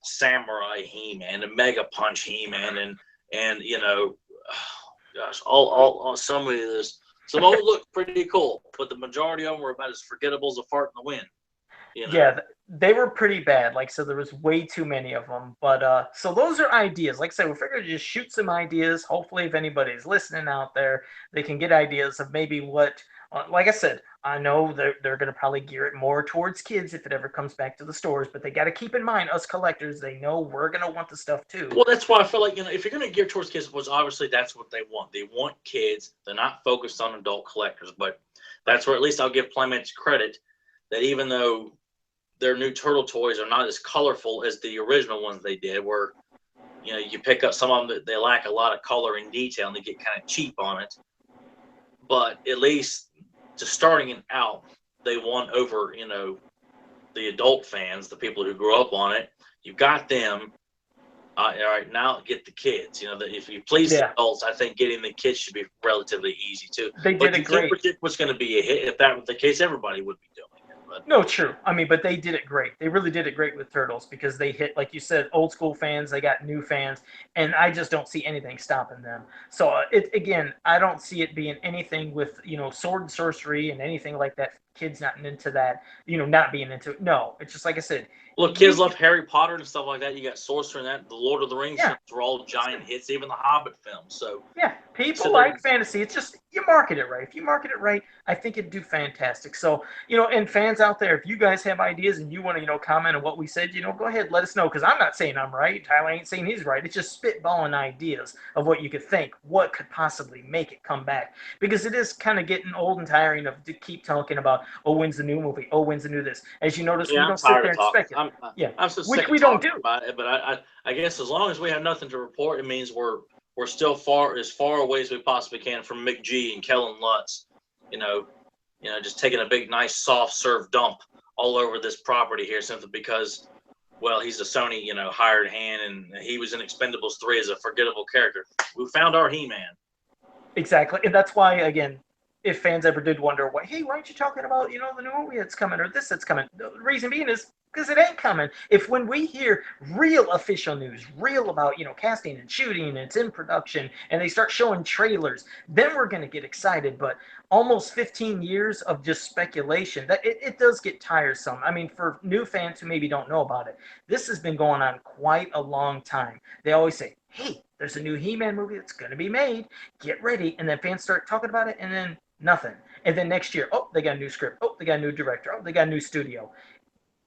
Samurai He-Man and Mega Punch He-Man and gosh, all some of this. Some of them look pretty cool, but the majority of them were about as forgettable as a fart in the wind. Yeah, they were pretty bad. Like, so there was way too many of them. But so those are ideas. Like I said, we figured to just shoot some ideas. Hopefully, if anybody's listening out there, they can get ideas of maybe what. Like I said, I know they're going to probably gear it more towards kids if it ever comes back to the stores. But they got to keep in mind, us collectors, they know we're going to want the stuff too. Well, that's why I feel like, if you're going to gear towards kids, which obviously that's what they want. They want kids. They're not focused on adult collectors. But that's where at least I'll give Playmates credit that even though their new turtle toys are not as colorful as the original ones they did, where, you pick up some of them that they lack a lot of color and detail and they get kind of cheap on it. But at least just starting it out, they won over, the adult fans, the people who grew up on it. You got them. All right, now get the kids. If you please the Yeah, adults, I think getting the kids should be relatively easy too. they did But it you can't great. predict what's going to be a hit. If that was the case, everybody would be doing it. But No, true. I mean, but they did it great. They really did it great with Turtles because they hit, like you said, old school fans. They got new fans, and I just don't see anything stopping them. So it again, I don't see it being anything with sword and sorcery and anything like that. Kids not into that, not being into it. No, it's just like I said. look, kids love Harry Potter and stuff like that. You got Sorcerer and that. The Lord of the Rings Yeah, films were all giant hits, even the Hobbit films. So yeah, so people they're like fantasy. It's just you market it right. If you market it right, I think it'd do fantastic. So, and fans out there, if you guys have ideas and you want to, comment on what we said, go ahead, let us know. Because I'm not saying I'm right. Tyler ain't saying he's right. It's just spitballing ideas of what you could think, what could possibly make it come back. Because it is kind of getting old and tiring of to keep talking about, oh, when's the new movie? Oh, when's the new this? As you notice, we Yeah, I'm don't sit tired there of and talking. speculate. Yeah, I'm so which sick of we don't talking do. about it. But I guess as long as we have nothing to report, it means we're still far away as we possibly can from McG and Kellen Lutz. You know, just taking a big, nice, soft serve dump all over this property here simply because, well, he's a Sony, hired hand, and he was in Expendables 3 as a forgettable character. We found our He-Man. Exactly, and that's why again, if fans ever did wonder, why, hey, why aren't you talking about the new movie that's coming or this that's coming? The reason being is because it ain't coming. If when we hear real official news, real about casting and shooting, and it's in production, and they start showing trailers, then we're gonna get excited. But almost 15 years of just speculation, that it does get tiresome. I mean, for new fans who maybe don't know about it, this has been going on quite a long time. They always say, hey, there's a new He-Man movie that's going to be made, get ready, and then fans start talking about it, and then nothing. And then next year, oh, they got a new script, oh, they got a new director, oh, they got a new studio.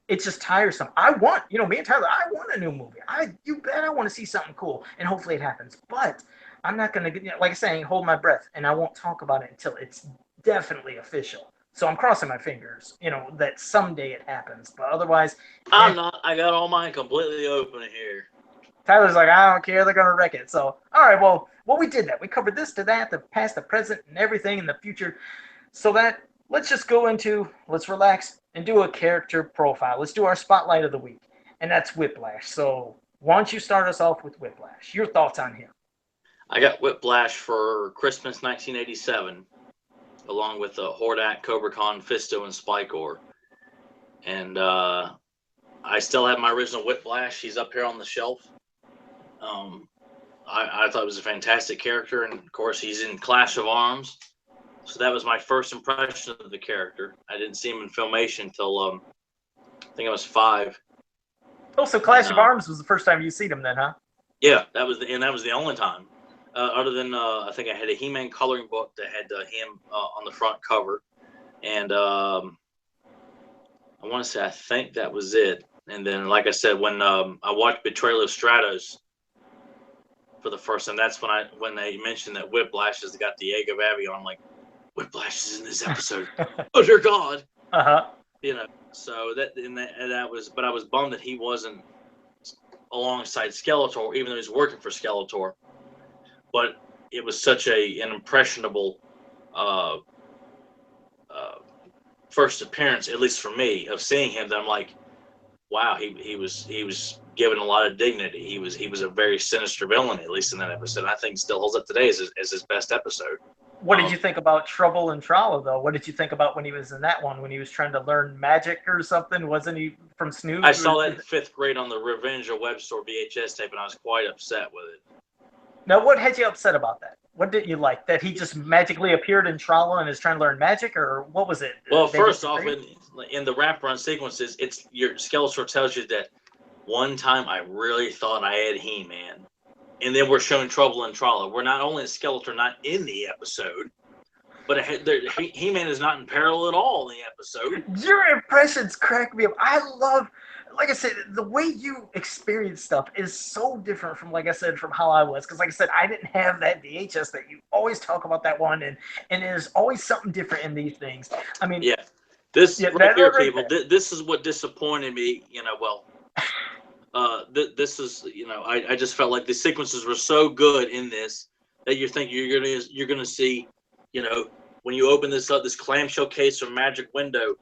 It's just tiresome. I want, me and Tyler, I want a new movie. You bet I want to see something cool, and hopefully it happens. But I'm not gonna, like I say, I ain't hold my breath, and I won't talk about it until it's definitely official. So I'm crossing my fingers, that someday it happens. But otherwise, I'm not. I got all mine completely open here. Tyler's like, I don't care, they're gonna wreck it. So, all right, well, we did that. We covered this to that, the past, the present, and everything in the future. So that let's just go into let's relax and do a character profile. Let's do our spotlight of the week, and that's Whiplash. So, why don't you start us off with Whiplash? Your thoughts on him? I got Whiplash for Christmas 1987, along with Hordak, Cobra Khan, Fisto, and Spikor. And I still have my original Whiplash. He's up here on the shelf. I thought it was a fantastic character, and of course, he's in Clash of Arms. So that was my first impression of the character. I didn't see him in Filmation until I think I was 5. Oh, so And Clash of Arms was the first time you seen him, then, huh? yeah, that was the only time. Other than I think I had a He-Man coloring book that had him on the front cover, and I want to say I think that was it. And then, like I said, when I watched Betrayal of Stratos for the first time, that's when they mentioned that Whiplash has got the egg of Abby on. I'm like, Whiplash is in this episode. Oh dear God! Uh-huh. So that was, but I was bummed that he wasn't alongside Skeletor, even though he's working for Skeletor. But it was such an impressionable uh, first appearance, at least for me, of seeing him, that I'm like, wow, he was given a lot of dignity. He was a very sinister villain, at least in that episode. I think still holds up today as his best episode. What did you think about Trouble in Tralla, though? What did you think about when he was in that one, when he was trying to learn magic or something? Wasn't he from Snoop? I saw that in 5th grade on the Revenge of Web Store VHS tape, and I was quite upset with it. Now, what had you upset about that? What didn't you like? That he just magically appeared in Tralla and is trying to learn magic, or what was it? Well, first off, in the wraparound sequences, your Skeletor tells you that one time I really thought I had He-Man. And then we're showing Trouble in Tralla. We're not only is Skeletor not in the episode, but He-Man is not in peril at all in the episode. Your impressions crack me up. I love, like I said, the way you experience stuff is so different from, like I said, from how I was. Because, like I said, I didn't have that VHS that you always talk about that one, and there's always something different in these things. I mean, yeah, this right here, right people. This is what disappointed me. This is I just felt like the sequences were so good in this that you're thinking you're gonna see, when you open this up, this clamshell case or magic window,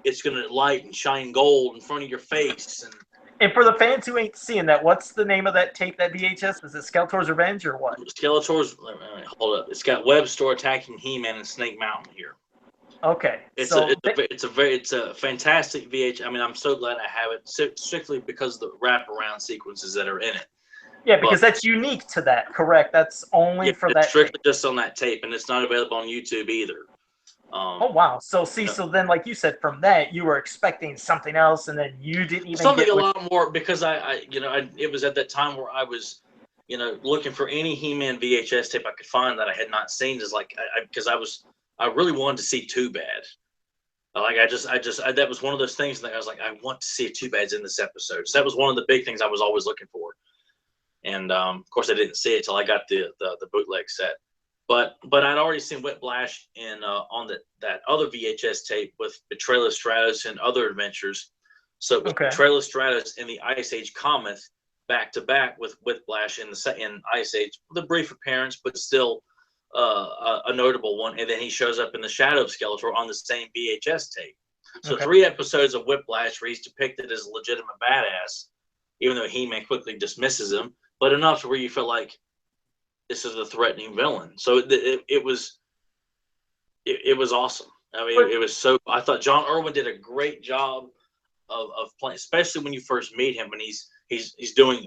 it's gonna light and shine gold in front of your face, and And for the fans who ain't seeing that, what's the name of that tape, that VHS? Was it Skeletor's Revenge or what? Skeletor's. Hold up. It's got Webstore attacking He-Man and Snake Mountain here. Okay, It's a fantastic VH. I mean, I'm so glad I have it strictly because of the wraparound sequences that are in it. yeah, because that's unique to that. Correct. That's only for it's that strictly tape. just on that tape, and it's not available on YouTube either. Oh wow! So see, so then, like you said, from that you were expecting something else, and then you didn't even something get a lot more because it was at that time where I was, looking for any He-Man VHS tape I could find that I had not seen. Is like because I really wanted to see Too Bad. Like that was one of those things that I was like, I want to see a Too Bad's in this episode. So that was one of the big things I was always looking for. And of course, I didn't see it till I got the bootleg set. But I'd already seen Whiplash on that other VHS tape with Betrayal of Stratos and Other Adventures. So it was Betrayal of Stratos in the Ice Age comic back to back with Whiplash in Ice Age, with a brief appearance, but still a notable one. And then he shows up in the Shadow of Skeletor on the same VHS tape. So 3 episodes of Whiplash where he's depicted as a legitimate badass, even though He-Man quickly dismisses him, but enough to where you feel like this is a threatening villain. So it was awesome. I mean, it was so. I thought John Irwin did a great job of playing, especially when you first meet him, and he's doing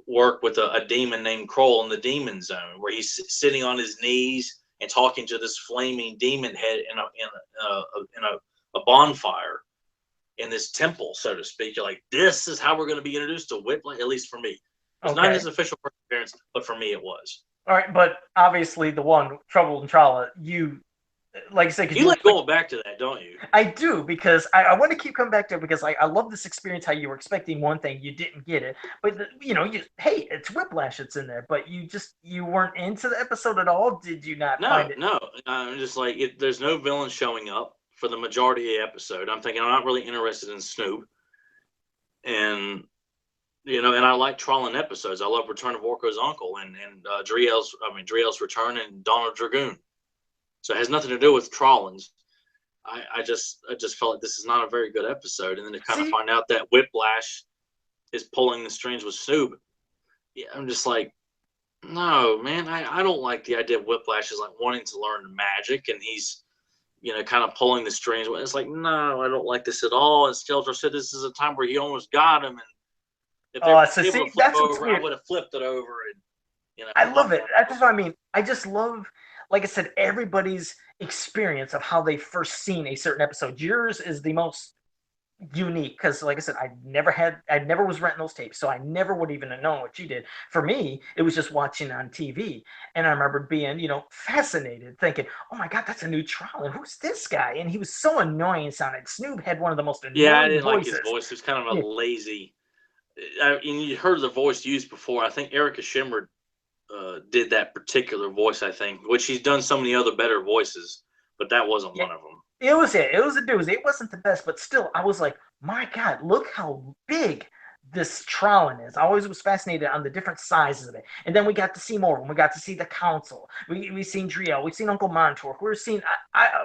work with a demon named Kroll in the Demon Zone, where he's sitting on his knees and talking to this flaming demon head in a bonfire in this temple, so to speak. You're like, this is how we're going to be introduced to Whiplash, at least for me. It's not his official appearance, but for me it was. All right, but obviously the one, Trouble in Trala, you, like I said, you like going back to that, don't you? I do, because I want to keep coming back to it, because I love this experience, how you were expecting one thing, you didn't get it, but hey, it's Whiplash that's in there, but you weren't into the episode at all. Did you not find it? No, I'm just like, there's no villain showing up for the majority of the episode. I'm thinking I'm not really interested in Snoop, and and I like Trollin episodes. I love Return of Orko's Uncle and Driel's Return and Dawn of Dragoon. So it has nothing to do with Trollins. I just felt like this is not a very good episode. And then to kind of find out that Whiplash is pulling the strings with Snoop, I'm just like, no, man, I don't like the idea of Whiplash is like wanting to learn magic and he's, kind of pulling the strings. It's like, no, I don't like this at all. And Skeletor said this is a time where he almost got him. And if they were able to flip over, I would have flipped it over. And, I love it. That's what I mean. I just love, like I said, everybody's experience of how they first seen a certain episode. Yours is the most unique because, like I said, I never was renting those tapes, so I never would even have known what you did. For me, it was just watching on TV, and I remember being, fascinated, thinking, "Oh my God, that's a new trial, and who's this guy?" And he was so annoying sounding. Snoop had one of the most annoying voices. Yeah, I didn't like his voice. It was kind of a lazy. And you heard the voice used before. I think Erica Schimmer did that particular voice, I think, which he's done so many other better voices, but that wasn't one of them. It was a doozy. It wasn't the best, but still, I was like, my God, look how big this Trollan is. I always was fascinated on the different sizes of it. And then we got to see more. We got to see the council. We seen Driel. We seen Uncle Montork. We were seeing,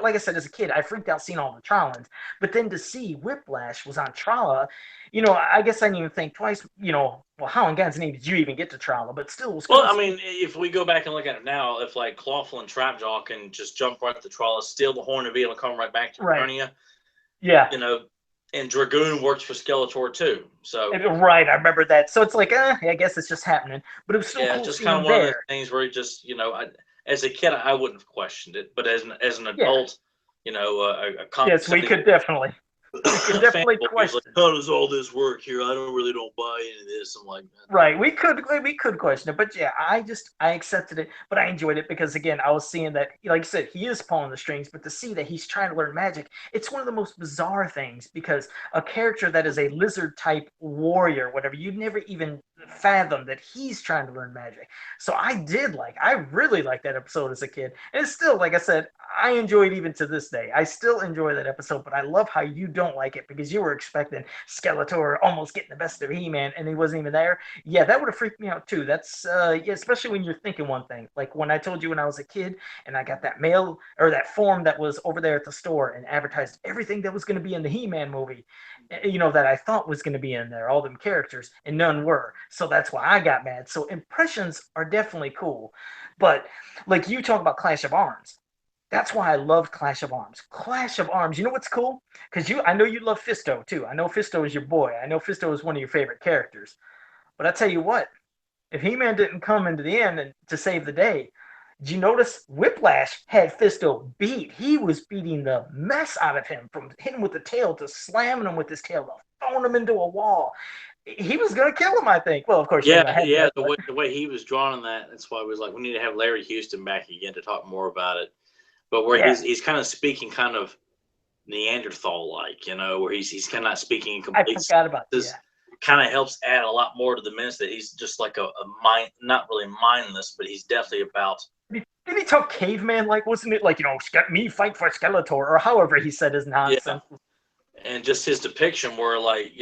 like I said, as a kid, I freaked out seeing all the Trollans. But then to see Whiplash was on Tralla, I guess I didn't even think twice, well, how in God's name did you even get to Tralla? But still, it was well, I mean, if we go back and look at it now, if like Clawful and Trapjaw can just jump right to Tralla, steal the horn of Veal and come right back to Eternia. Yeah. And Dragoon works for Skeletor too. So right, I remember that. So it's like, I guess it's just happening. But it was still cool just kind of one of those things where you just, as a kid, I wouldn't have questioned it, but as an adult, a yes, we could definitely. We could definitely question. Like, how does all this work here? I really don't buy into this. I'm like, right. We could question it, but yeah, I accepted it, but I enjoyed it because again, I was seeing that, like I said, he is pulling the strings, but to see that he's trying to learn magic, it's one of the most bizarre things because a character that is a lizard type warrior, whatever, you'd never even fathom that he's trying to learn magic. So I really liked that episode as a kid, and it's still, like I said, I enjoy it even to this day. I still enjoy that episode, but I love how you don't like it because you were expecting Skeletor almost getting the best of He-Man and he wasn't even there. Yeah, that would have freaked me out too. That's yeah, especially when you're thinking one thing. Like when I told you when I was a kid and I got that mail or that form that was over there at the store and advertised everything that was going to be in the He-Man movie, that I thought was going to be in there, all them characters, and none were. So that's why I got mad. So impressions are definitely cool. But like you talk about Clash of Arms, that's why I love Clash of Arms. Clash of Arms, you know what's cool? Because I know you love Fisto too. I know Fisto is your boy. I know Fisto is one of your favorite characters. But I tell you what, if He-Man didn't come into the end and to save the day, did you notice Whiplash had Fisto beat? He was beating the mess out of him, from hitting him with the tail to slamming him with his tail to throwing him into a wall. He was gonna kill him, I think. Well, of course, you Yeah, ain't gonna have yeah. that. The way he was drawn on that, that's why I was like, we need to have Larry Houston back again to talk more about it. But where Yeah, he's kind of speaking kind of Neanderthal like, where he's kind of not speaking in I complete forgot about sentences. yeah. Kind of helps add a lot more to the minutes that he's just like a mind, not really mindless, but he's definitely about. Did he talk caveman like? Wasn't it like me fight for Skeletor or however he said his Yeah, nonsense? and just his depiction where like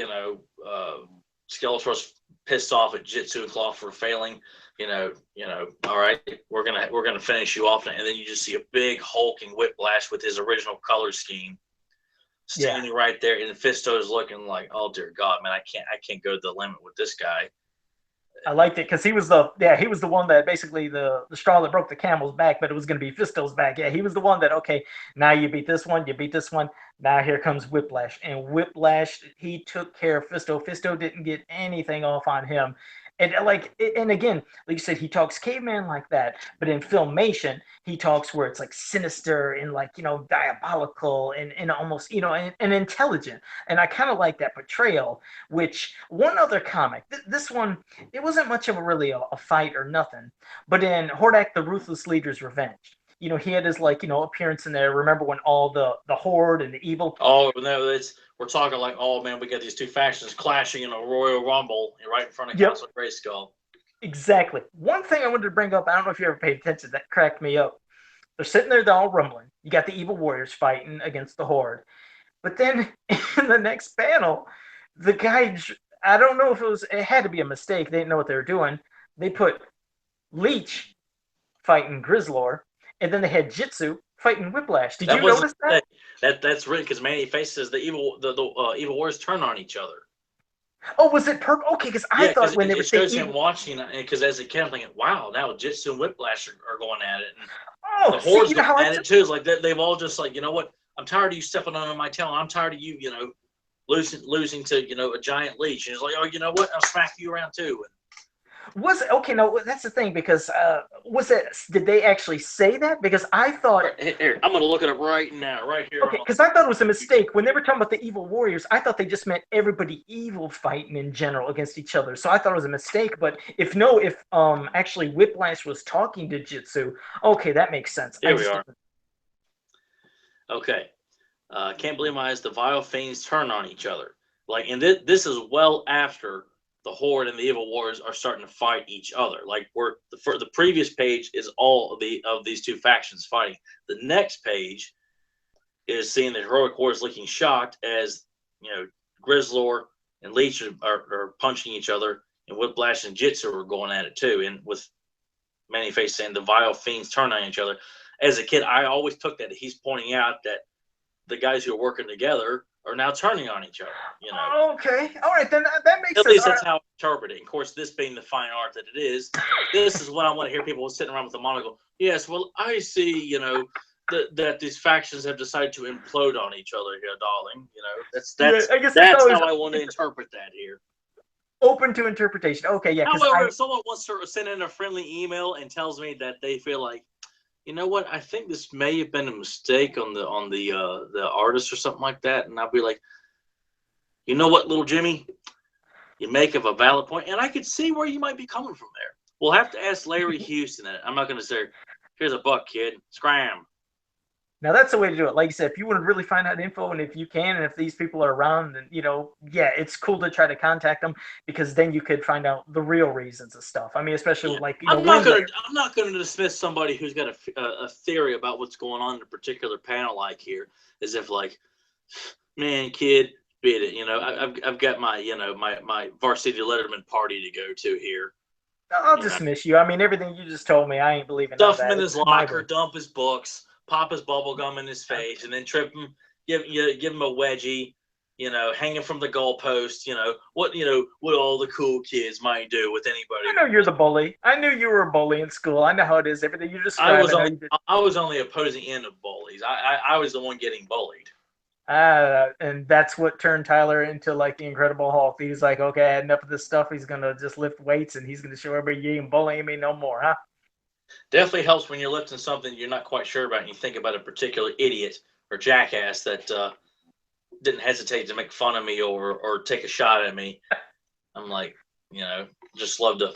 Skeletor's pissed off at Jitsu and Claw for failing. All right, we're gonna finish you off, and then you just see a big hulking Whiplash with his original color scheme Yeah, standing right there, and Fisto's looking like, oh dear God, man, I can't go to the limit with this guy. I liked it because he was the one that basically the straw that broke the camel's back, but it was going to be Fisto's back. Yeah, he was the one that okay, now you beat this one, you beat this one. Now here comes Whiplash, and Whiplash he took care of Fisto. Fisto didn't get anything off on him, and again, like you said, he talks caveman like that, but in filmation he talks where it's like sinister and like diabolical and almost and intelligent, and I kind of like that portrayal. Which one other comic, this one it wasn't much of a fight or nothing. But in Hordak the Ruthless Leader's Revenge, he had his appearance in there. Remember when all the horde and the evil. Oh no, we're talking like, oh man, we got these two factions clashing in a Royal Rumble right in front of Yep, Castle Grayskull. exactly. One thing I wanted to bring up, I don't know if you ever paid attention, that cracked me up. They're sitting there, they're all rumbling. You got the evil warriors fighting against the horde. But then in the next panel, the guy, I don't know if it had to be a mistake. They didn't know what they were doing. They put Leech fighting Grizzlor, and then they had Jitsu fighting Whiplash. Did That you was notice that? that's written because Manny Face says the evil warriors turn on each other. Oh, was it purple? Okay, because I Yeah, thought because when they were it saying shows him evil. watching, because as a kid, I'm thinking, wow, now Jitsu and Whiplash are going at it, and Oh, the see, horde's you know going how I at it too. It's like they've all just like, you know what? I'm tired of you stepping on my tail. I'm tired of you, losing to a giant leech. And it's like, oh, you know what? I'll smack you around too. was it okay. No, that's the thing because was it? Did they actually say that? Because I thought Here, I'm gonna look it up right now, right here. okay, because I thought it was a mistake when they were talking about the evil warriors. I thought they just meant everybody evil fighting in general against each other. So I thought it was a mistake. But if actually Whiplash was talking to Jitsu, okay, that makes sense. I Here we just are. didn't. Okay. Can't believe my eyes. The vile fiends turn on each other. Like, and this is well after the horde and the evil warriors are starting to fight each other. Like, for the previous page is all of these two factions fighting. The next page is seeing the heroic warriors looking shocked as Grizzlor and Leech are punching each other, and Whiplash and Jitsu are going at it too. And with Manyface saying the vile fiends turn on each other. As a kid, I always took that he's pointing out that the guys who are working together are now turning on each other. Okay, all right, then that makes At sense. least that's how I interpret it. Of course, this being the fine art that it is, this is what I want to hear people sitting around with the monocle. Yes, well, I see, that these factions have decided to implode on each other here, darling. Yeah, I guess that's always how I want to interpret that here. open to interpretation. Okay, yeah, because However, if someone wants to send in a friendly email and tells me that they feel like, you know what, I think this may have been a mistake on the artist or something like that, and I'll be like, you know what, little Jimmy, you make of a valid point, and I could see where you might be coming from there. We'll have to ask Larry Houston that. I'm not going to say, here's a buck, kid, scram. now that's the way to do it. Like you said, if you want to really find out info, and if you can, and if these people are around, then yeah, it's cool to try to contact them because then you could find out the real reasons of stuff. I mean, especially Yeah. with I'm not gonna dismiss somebody who's got a theory about what's going on in a particular panel like here, as if like Man, kid, bid it. I've got my my varsity Letterman party to go to here. I'll You know, dismiss you. I mean, everything you just told me, I ain't believing none of stuff him that. in his It's my locker, way. dump his books, pop his bubble gum in his face, and then trip him, give him a wedgie. Hanging from the goalpost. What all the cool kids might do with I anybody. know you're the bully. I knew you were a bully in school. I know how it is. Everything you I describe, was I know on you did. I was on the opposing end of bullies. I was the one getting bullied. And that's what turned Tyler into like the Incredible Hulk. He's like, okay, I had enough of this stuff. He's gonna just lift weights and he's gonna show everybody you ain't bullying me no more, huh? Definitely helps when you're lifting something you're not quite sure about and you think about a particular idiot or jackass that didn't hesitate to make fun of me or take a shot at me. I'm like, just love to,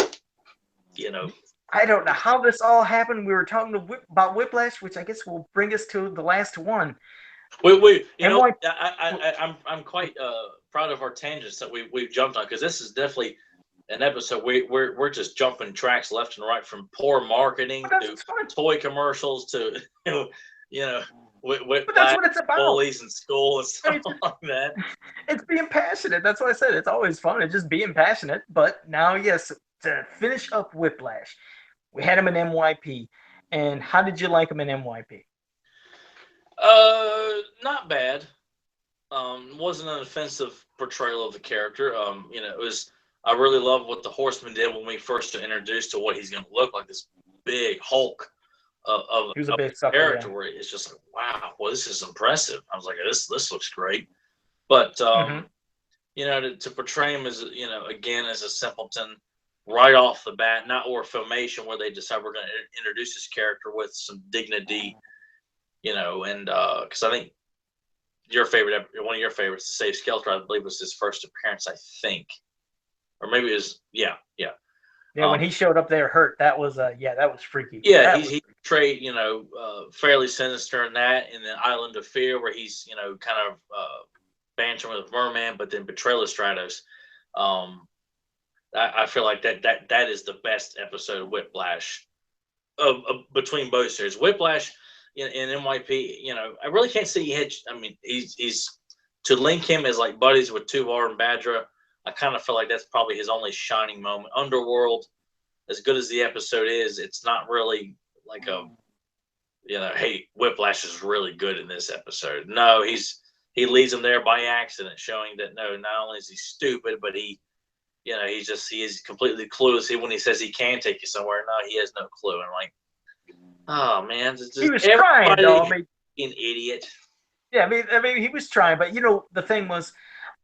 you know, I don't know how this all happened. We were talking about Whiplash, which I guess will bring us to the last one. we And why? I'm quite proud of our tangents that we've jumped on because this is definitely an episode we're just jumping tracks left and right from poor marketing to It's fun. toy commercials to you know But that's whiplash what it's about. bullies in school and I stuff mean, like that. it's being passionate. That's what I said. It's always fun. It's just being passionate. But now, yes, to finish up Whiplash, we had him in NYP. And how did you like him in NYP? Not bad. Wasn't an offensive portrayal of the character. It was. I really love what the Horseman did when we first introduced to what he's going to look like. This big Hulk He was a of big sucker, character yeah. where it's just like, wow, well, this is impressive. I was like, this looks great. But Mm-hmm. to portray him as again as a simpleton right off the bat, not or filmation where they decide we're going to introduce this character with some dignity, and because I think one of your favorites, Save Skelter, I believe was his first appearance, I think, or maybe it was, yeah. Yeah, when he showed up there hurt, that was that was freaky. Yeah, That was he portrayed fairly sinister in that, in the Island of Fear, where he's kind of bantering with Merman, but then betrayal of Stratos. Um, I feel like that is the best episode of Whiplash of between both series. Whiplash in NYP, I really can't see I mean, he's to link him as like buddies with Tuvar and Badra. I kind of feel like that's probably his only shining moment. Underworld, as good as the episode is, it's not really like hey, Whiplash is really good in this episode. No, he leads them there by accident, showing that no, not only is he stupid, but he is completely clueless. When he says he can take you somewhere, no, he has no clue. And I'm like, oh man, it's he just was trying though. I everybody mean, an idiot. yeah, I mean, he was trying, but the thing was,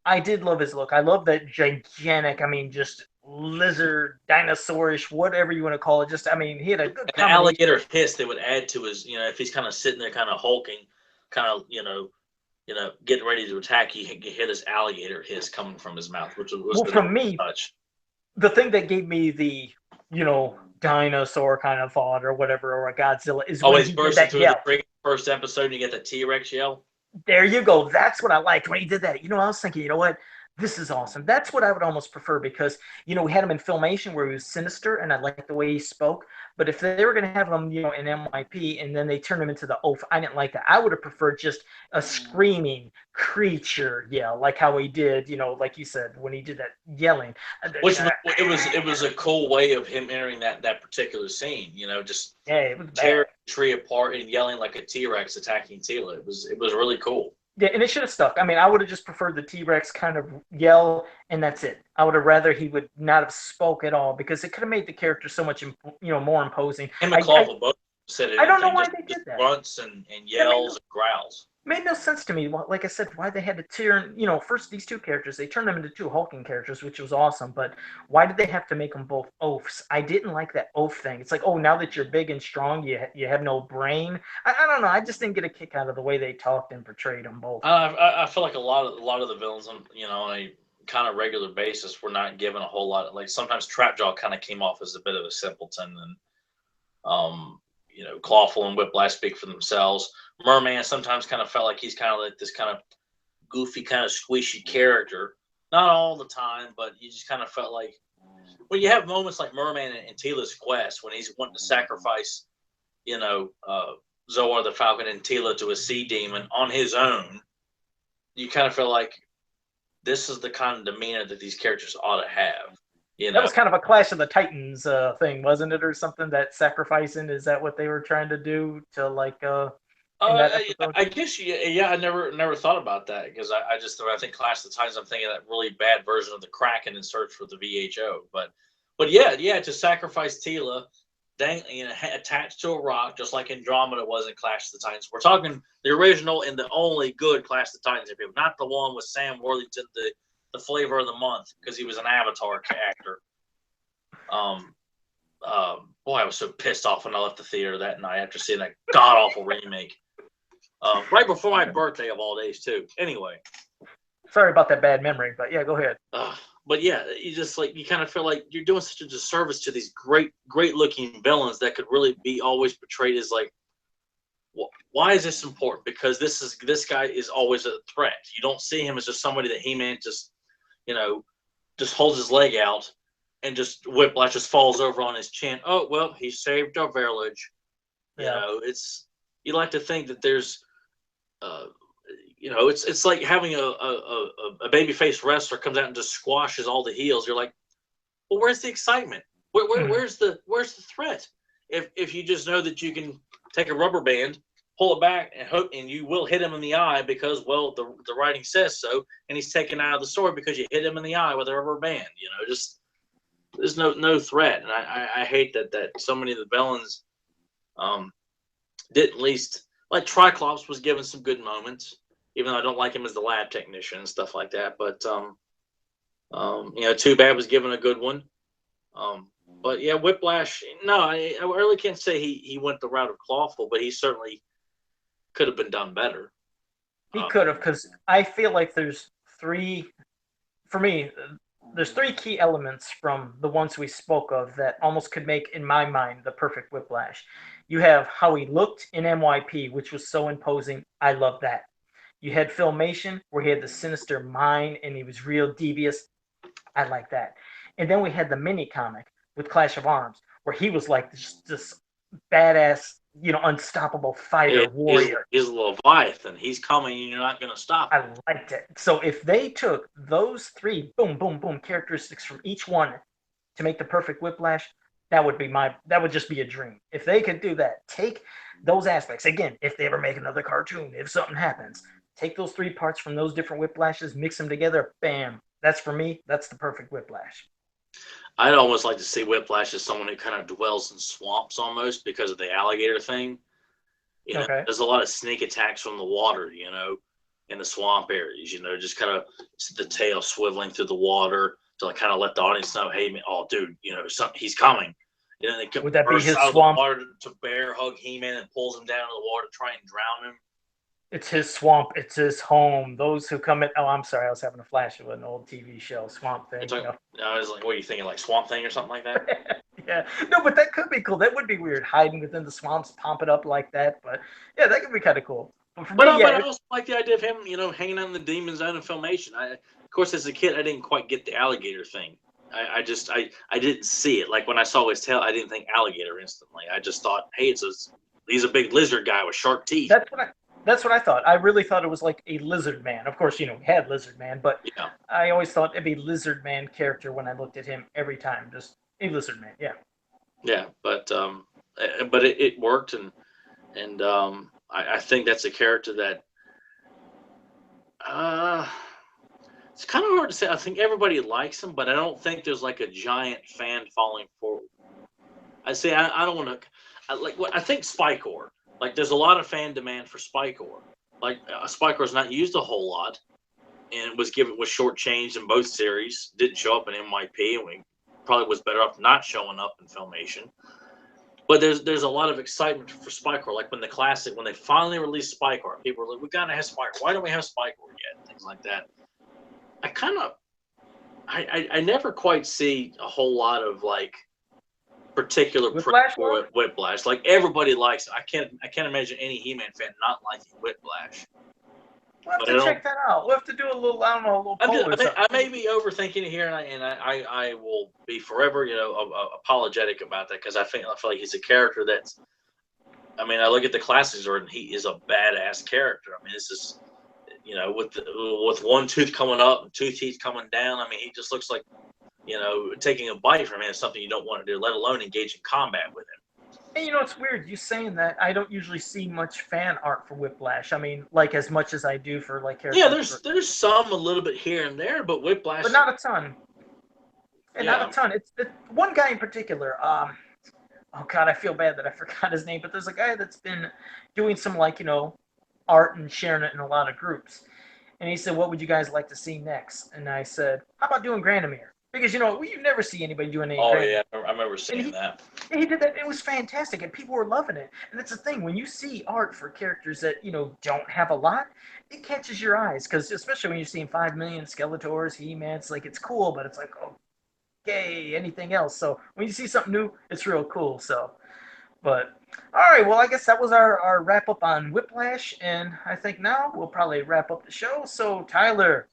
I did love his look. I love that gigantic. I mean, just lizard, dinosaurish, whatever you want to call it. Just, I mean, he had a good And the combination. alligator hiss they would add to his, if he's kind of sitting there, kind of hulking, kind of, getting ready to attack you, you hear this alligator hiss coming from his mouth, which was Well, a nice from me, touch. the thing that gave me the, dinosaur kind of thought or whatever, or a Godzilla, is when Always he did bursting that through the yell. first episode, and you get the T-Rex yell. There you go. That's what I liked when he did that. I was thinking, what? This is awesome. That's what I would almost prefer because, we had him in Filmation where he was sinister and I liked the way he spoke. But if they were going to have him, in NYP and then they turned him into the oaf, I didn't like that. I would have preferred just a screaming creature yell, like how he did, like you said, when he did that yelling. Which it was a cool way of him entering that particular scene. Just Yeah, it was bad. tearing the tree apart and yelling like a T-Rex attacking Tila. It was really cool. Yeah, and it should have stuck. I mean, I would have just preferred the T-Rex kind of yell, and that's it. I would have rather he would not have spoke at all because it could have made the character so much, more imposing. Him and Clawful both said I don't know anything, why just they did that. grunts and yells and growls. Made no sense to me. Like I said, why they had to turn, first these two characters, they turned them into two hulking characters, which was awesome. But why did they have to make them both oafs? I didn't like that oaf thing. It's like, oh, now that you're big and strong, you have no brain. I don't know. I just didn't get a kick out of the way they talked and portrayed them both. I feel like a lot of the villains, on a kind of regular basis, were not given a whole lot of, like, sometimes Trapjaw kind of came off as a bit of a simpleton, and Clawful and Whiplash speak for themselves. Merman sometimes kind of felt like he's kind of like this kind of goofy, kind of squishy character. Not all the time, but you just kind of felt like when you have moments like Merman and Tila's quest, when he's wanting to sacrifice, Zoar the Falcon and Tila to a sea demon on his own, you kind of feel like this is the kind of demeanor that these characters ought to have. You That know, was kind of a Clash of the Titans thing, wasn't it, or something? That sacrificing, is that what they were trying to do to like in that episode? I guess yeah. I never thought about that because I just I think Clash of the Titans. I'm thinking of that really bad version of the Kraken in Search for the VHO. But yeah, to sacrifice Tila, dang, attached to a rock, just like Andromeda was in Clash of the Titans. We're talking the original and the only good Clash of the Titans episode, not the one with Sam Worthington, the flavor of the month because he was an Avatar actor. Boy, I was so pissed off when I left the theater that night after seeing that god awful remake. Right before my birthday of all days too. Anyway, Sorry about that bad memory, but yeah, go ahead. but yeah, you just you kind of feel like you're doing such a disservice to these great looking villains that could really be always portrayed as like, why is this important? Because this guy is always a threat. You don't see him as just somebody that He-Man just just holds his leg out and just Whiplash just falls over on his chin. Oh well, he saved our village. Yeah. It's you like to think that there's it's like having a babyface wrestler comes out and just squashes all the heels. You're like, well, where's the excitement? Where's the threat? If you just know that you can take a rubber band, pull it back, and hook, and you will hit him in the eye because the writing says so, and he's taken out of the story because you hit him in the eye with a rubber band. Just there's no threat, and I hate that so many of the villains didn't, at least like Triclops was given some good moments, even though I don't like him as the lab technician and stuff like that. But Too Bad was given a good one. But yeah, Whiplash. No, I really can't say he went the route of Clawful, but he certainly could have been done better. He could have, because I feel like there's three key elements from the ones we spoke of that almost could make, in my mind, the perfect Whiplash. You have how he looked in MYP, which was so imposing. I love that. You had Filmation, where he had the sinister mind and he was real devious. I like that. And then we had the mini comic with Clash of Arms, where he was like this badass, unstoppable fighter warrior. He's a Leviathan. He's coming, and you're not going to stop him. I liked it. So if they took those three, boom, boom, boom, characteristics from each one to make the perfect Whiplash, that would just be a dream. If they could do that, take those aspects. Again, if they ever make another cartoon, if something happens, take those three parts from those different Whiplashes, mix them together, bam. That's, for me, that's the perfect Whiplash. I'd almost like to see Whiplash as someone who kind of dwells in swamps almost because of the alligator thing. Okay. There's a lot of sneak attacks from the water, in the swamp areas, just kind of the tail swiveling through the water to kind of let the audience know, hey, oh, dude, he's coming. They come Would that be his out of swamp? the water to bear hug He-Man and pulls him down to the water to try and drown him. It's his swamp. It's his home. Those who come in. Oh, I'm sorry. I was having a flash of an old TV show, Swamp Thing. I was like, what are you thinking, like Swamp Thing or something like that? Yeah. No, but that could be cool. That would be weird, hiding within the swamps, pump it up like that. But yeah, that could be kind of cool. But I also like the idea of him, hanging out in the Demon Zone in Filmation. Of course, as a kid, I didn't quite get the alligator thing. I didn't see it. Like when I saw his tail, I didn't think alligator instantly. I just thought, hey, he's a big lizard guy with sharp teeth. That's what I thought. I really thought it was like a Lizard Man. Of course, we had Lizard Man, but yeah. I always thought it'd be Lizard Man character when I looked at him every time. Just a Lizard Man, yeah. Yeah, but it worked, and I think that's a character that it's kind of hard to say. I think everybody likes him, but I don't think there's like a giant fan following for. I don't want to. I think Spikor. Like, there's a lot of fan demand for Spikor. Like, Spikor's not used a whole lot, and was shortchanged in both series. Didn't show up in MYP, and we probably was better off not showing up in Filmation. But there's a lot of excitement for Spikor. Like when they finally released Spikor, people were like, "We gotta have Spikor. Why don't we have Spikor yet?" Things like that. I never quite see a whole lot of like particular Whiplash. Like everybody likes it. I can't imagine any He-Man fan not liking Whiplash. We'll have to check that out. We'll have to do a little poll or something. I may be overthinking it here, and I will be forever, apologetic about that because I feel like he's a character I look at the classics, and he is a badass character. I mean, with one tooth coming up and two teeth coming down. I mean, he just looks like, taking a bite from him is something you don't want to do, let alone engage in combat with him. And it's weird you saying that. I don't usually see much fan art for Whiplash. I mean, like as much as I do for like Yeah, characters. there's some a little bit here and there, but Whiplash, But not a ton. And not yeah. a ton. It's one guy in particular. Oh God, I feel bad that I forgot his name. But there's a guy that's been doing some like art and sharing it in a lot of groups. And he said, "What would you guys like to see next?" And I said, "How about doing Granomir?" Because you never see anybody doing any Oh Granomir. yeah, I remember And seeing that. he did that. It was fantastic, and people were loving it. And that's the thing when you see art for characters that don't have a lot, it catches your eyes because especially when you're seeing 5 million Skeletors, He-Man, it's like it's cool, but it's like okay, anything else. So when you see something new, it's real cool. So, but all right, well I guess that was our wrap up on Whiplash, and I think now we'll probably wrap up the show. So Tyler,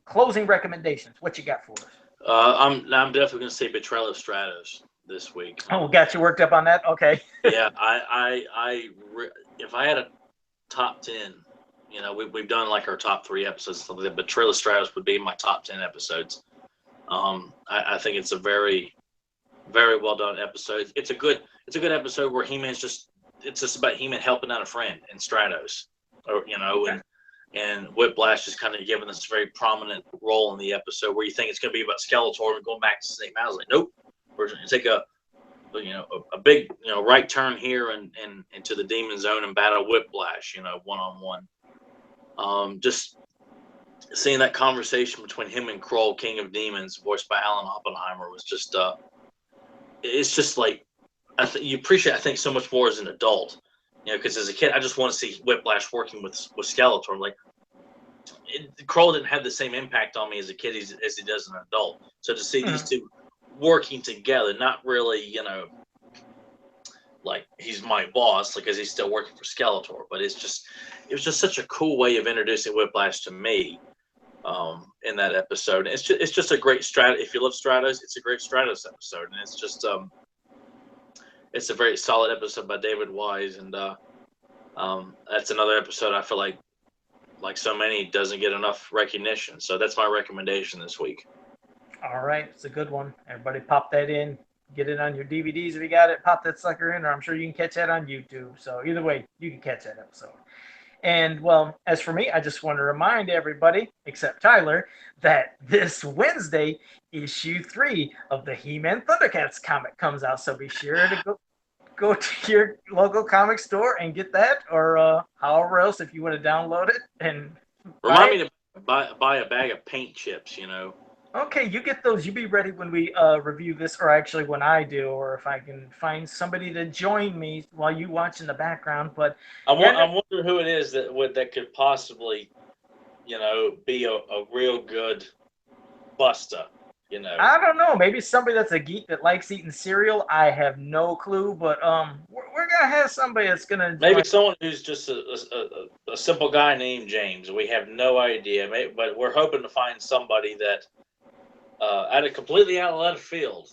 closing recommendations. What you got for us? I'm definitely going to say Betrayal of Stratos this week. Oh, got you worked up on that. Okay. Yeah, if I had a top 10, we've done like our top 3 episodes. So the Betrayal of Stratos would be my top 10 episodes. I think it's a very, very well done episode. It's a good episode where it's just about He-Man helping out a friend in Stratos, Okay. and Whiplash is kind of given this very prominent role in the episode where you think it's going to be about Skeletor and going back to St. Mal's. Like, nope, we're going to take a big right turn here and into the Demon Zone and battle Whiplash, one-on-one. Just seeing that conversation between him and Kroll, King of Demons, voiced by Alan Oppenheimer, was just it's just like you appreciate, I think, so much more as an adult. Because as a kid, I just want to see Whiplash working with Skeletor. Like, Kroll didn't have the same impact on me as a kid as he does as an adult. So to see these two working together, not really, like he's my boss because he's still working for Skeletor, but it was just such a cool way of introducing Whiplash to me in that episode. It's just a great If you love Stratos, it's a great Stratos episode, and it's just it's a very solid episode by David Wise, and that's another episode I feel like so many, doesn't get enough recognition. So that's my recommendation this week. All right, it's a good one. Everybody pop that in. Get it on your DVDs if you got it. Pop that sucker in, or I'm sure you can catch that on YouTube. So either way, you can catch that episode. And well, as for me, I just want to remind everybody, except Tyler, that this Wednesday, issue 3 of the He-Man Thundercats comic comes out. So be sure to go to your local comic store and get that, or however else if you want to download it and remind me to buy a bag of paint chips. Okay, you get those. You be ready when we review this, or actually when I do, or if I can find somebody to join me while you watch in the background. But I wonder who it is that could possibly, be a real good Busta. I don't know. Maybe somebody that's a geek that likes eating cereal. I have no clue, but we're gonna have somebody that's gonna maybe someone who's just a simple guy named James. We have no idea, but we're hoping to find somebody that completely out of left field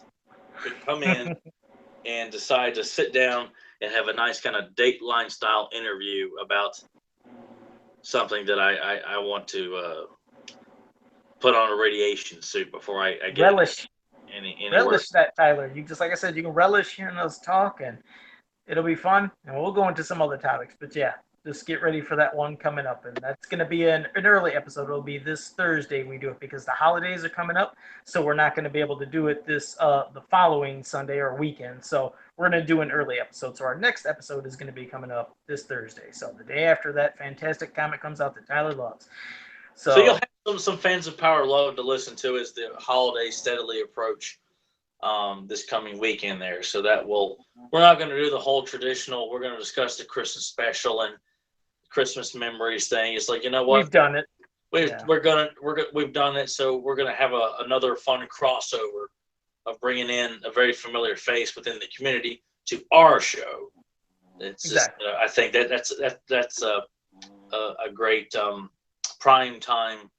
could come in and decide to sit down and have a nice kind of Dateline style interview about something that I want to put on a radiation suit before I get relish anywhere. Relish that, Tyler. You just like I said, you can relish hearing us talk, and it'll be fun. And we'll go into some other topics, but yeah, just get ready for that one coming up, and that's going to be an early episode. It'll be this Thursday we do it because the holidays are coming up, so we're not going to be able to do it the following Sunday or weekend. So we're going to do an early episode. So our next episode is going to be coming up this Thursday. So the day after that fantastic comic comes out that Tyler loves. So you'll have some fans of Power Love to listen to as the holidays steadily approach this coming weekend there. So we're not going to do the whole traditional. We're going to discuss the Christmas special and Christmas memories thing. It's like, you know what? We've done it. We've done it. So we're going to have another fun crossover of bringing in a very familiar face within the community to our show. It's exactly. Just, I think that's a great prime time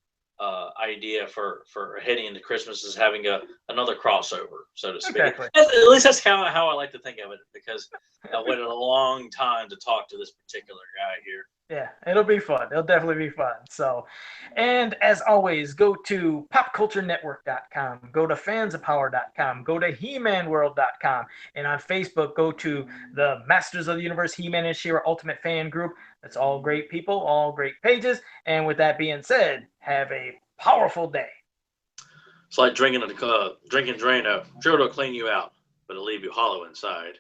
idea for heading into Christmas, is having another crossover, so to speak. Exactly. At least that's how I like to think of it, because I waited a long time to talk to this particular guy here. Yeah, it'll be fun. It'll definitely be fun. So, and as always, go to popculturenetwork.com, go to fansofpower.com, go to he-manworld.com, and on Facebook, go to the Masters of the Universe He-Man and She-Ra Ultimate Fan Group. That's all great people, all great pages. And with that being said, have a powerful day. It's like drinking Drano. Sure, it'll clean you out, but it'll leave you hollow inside.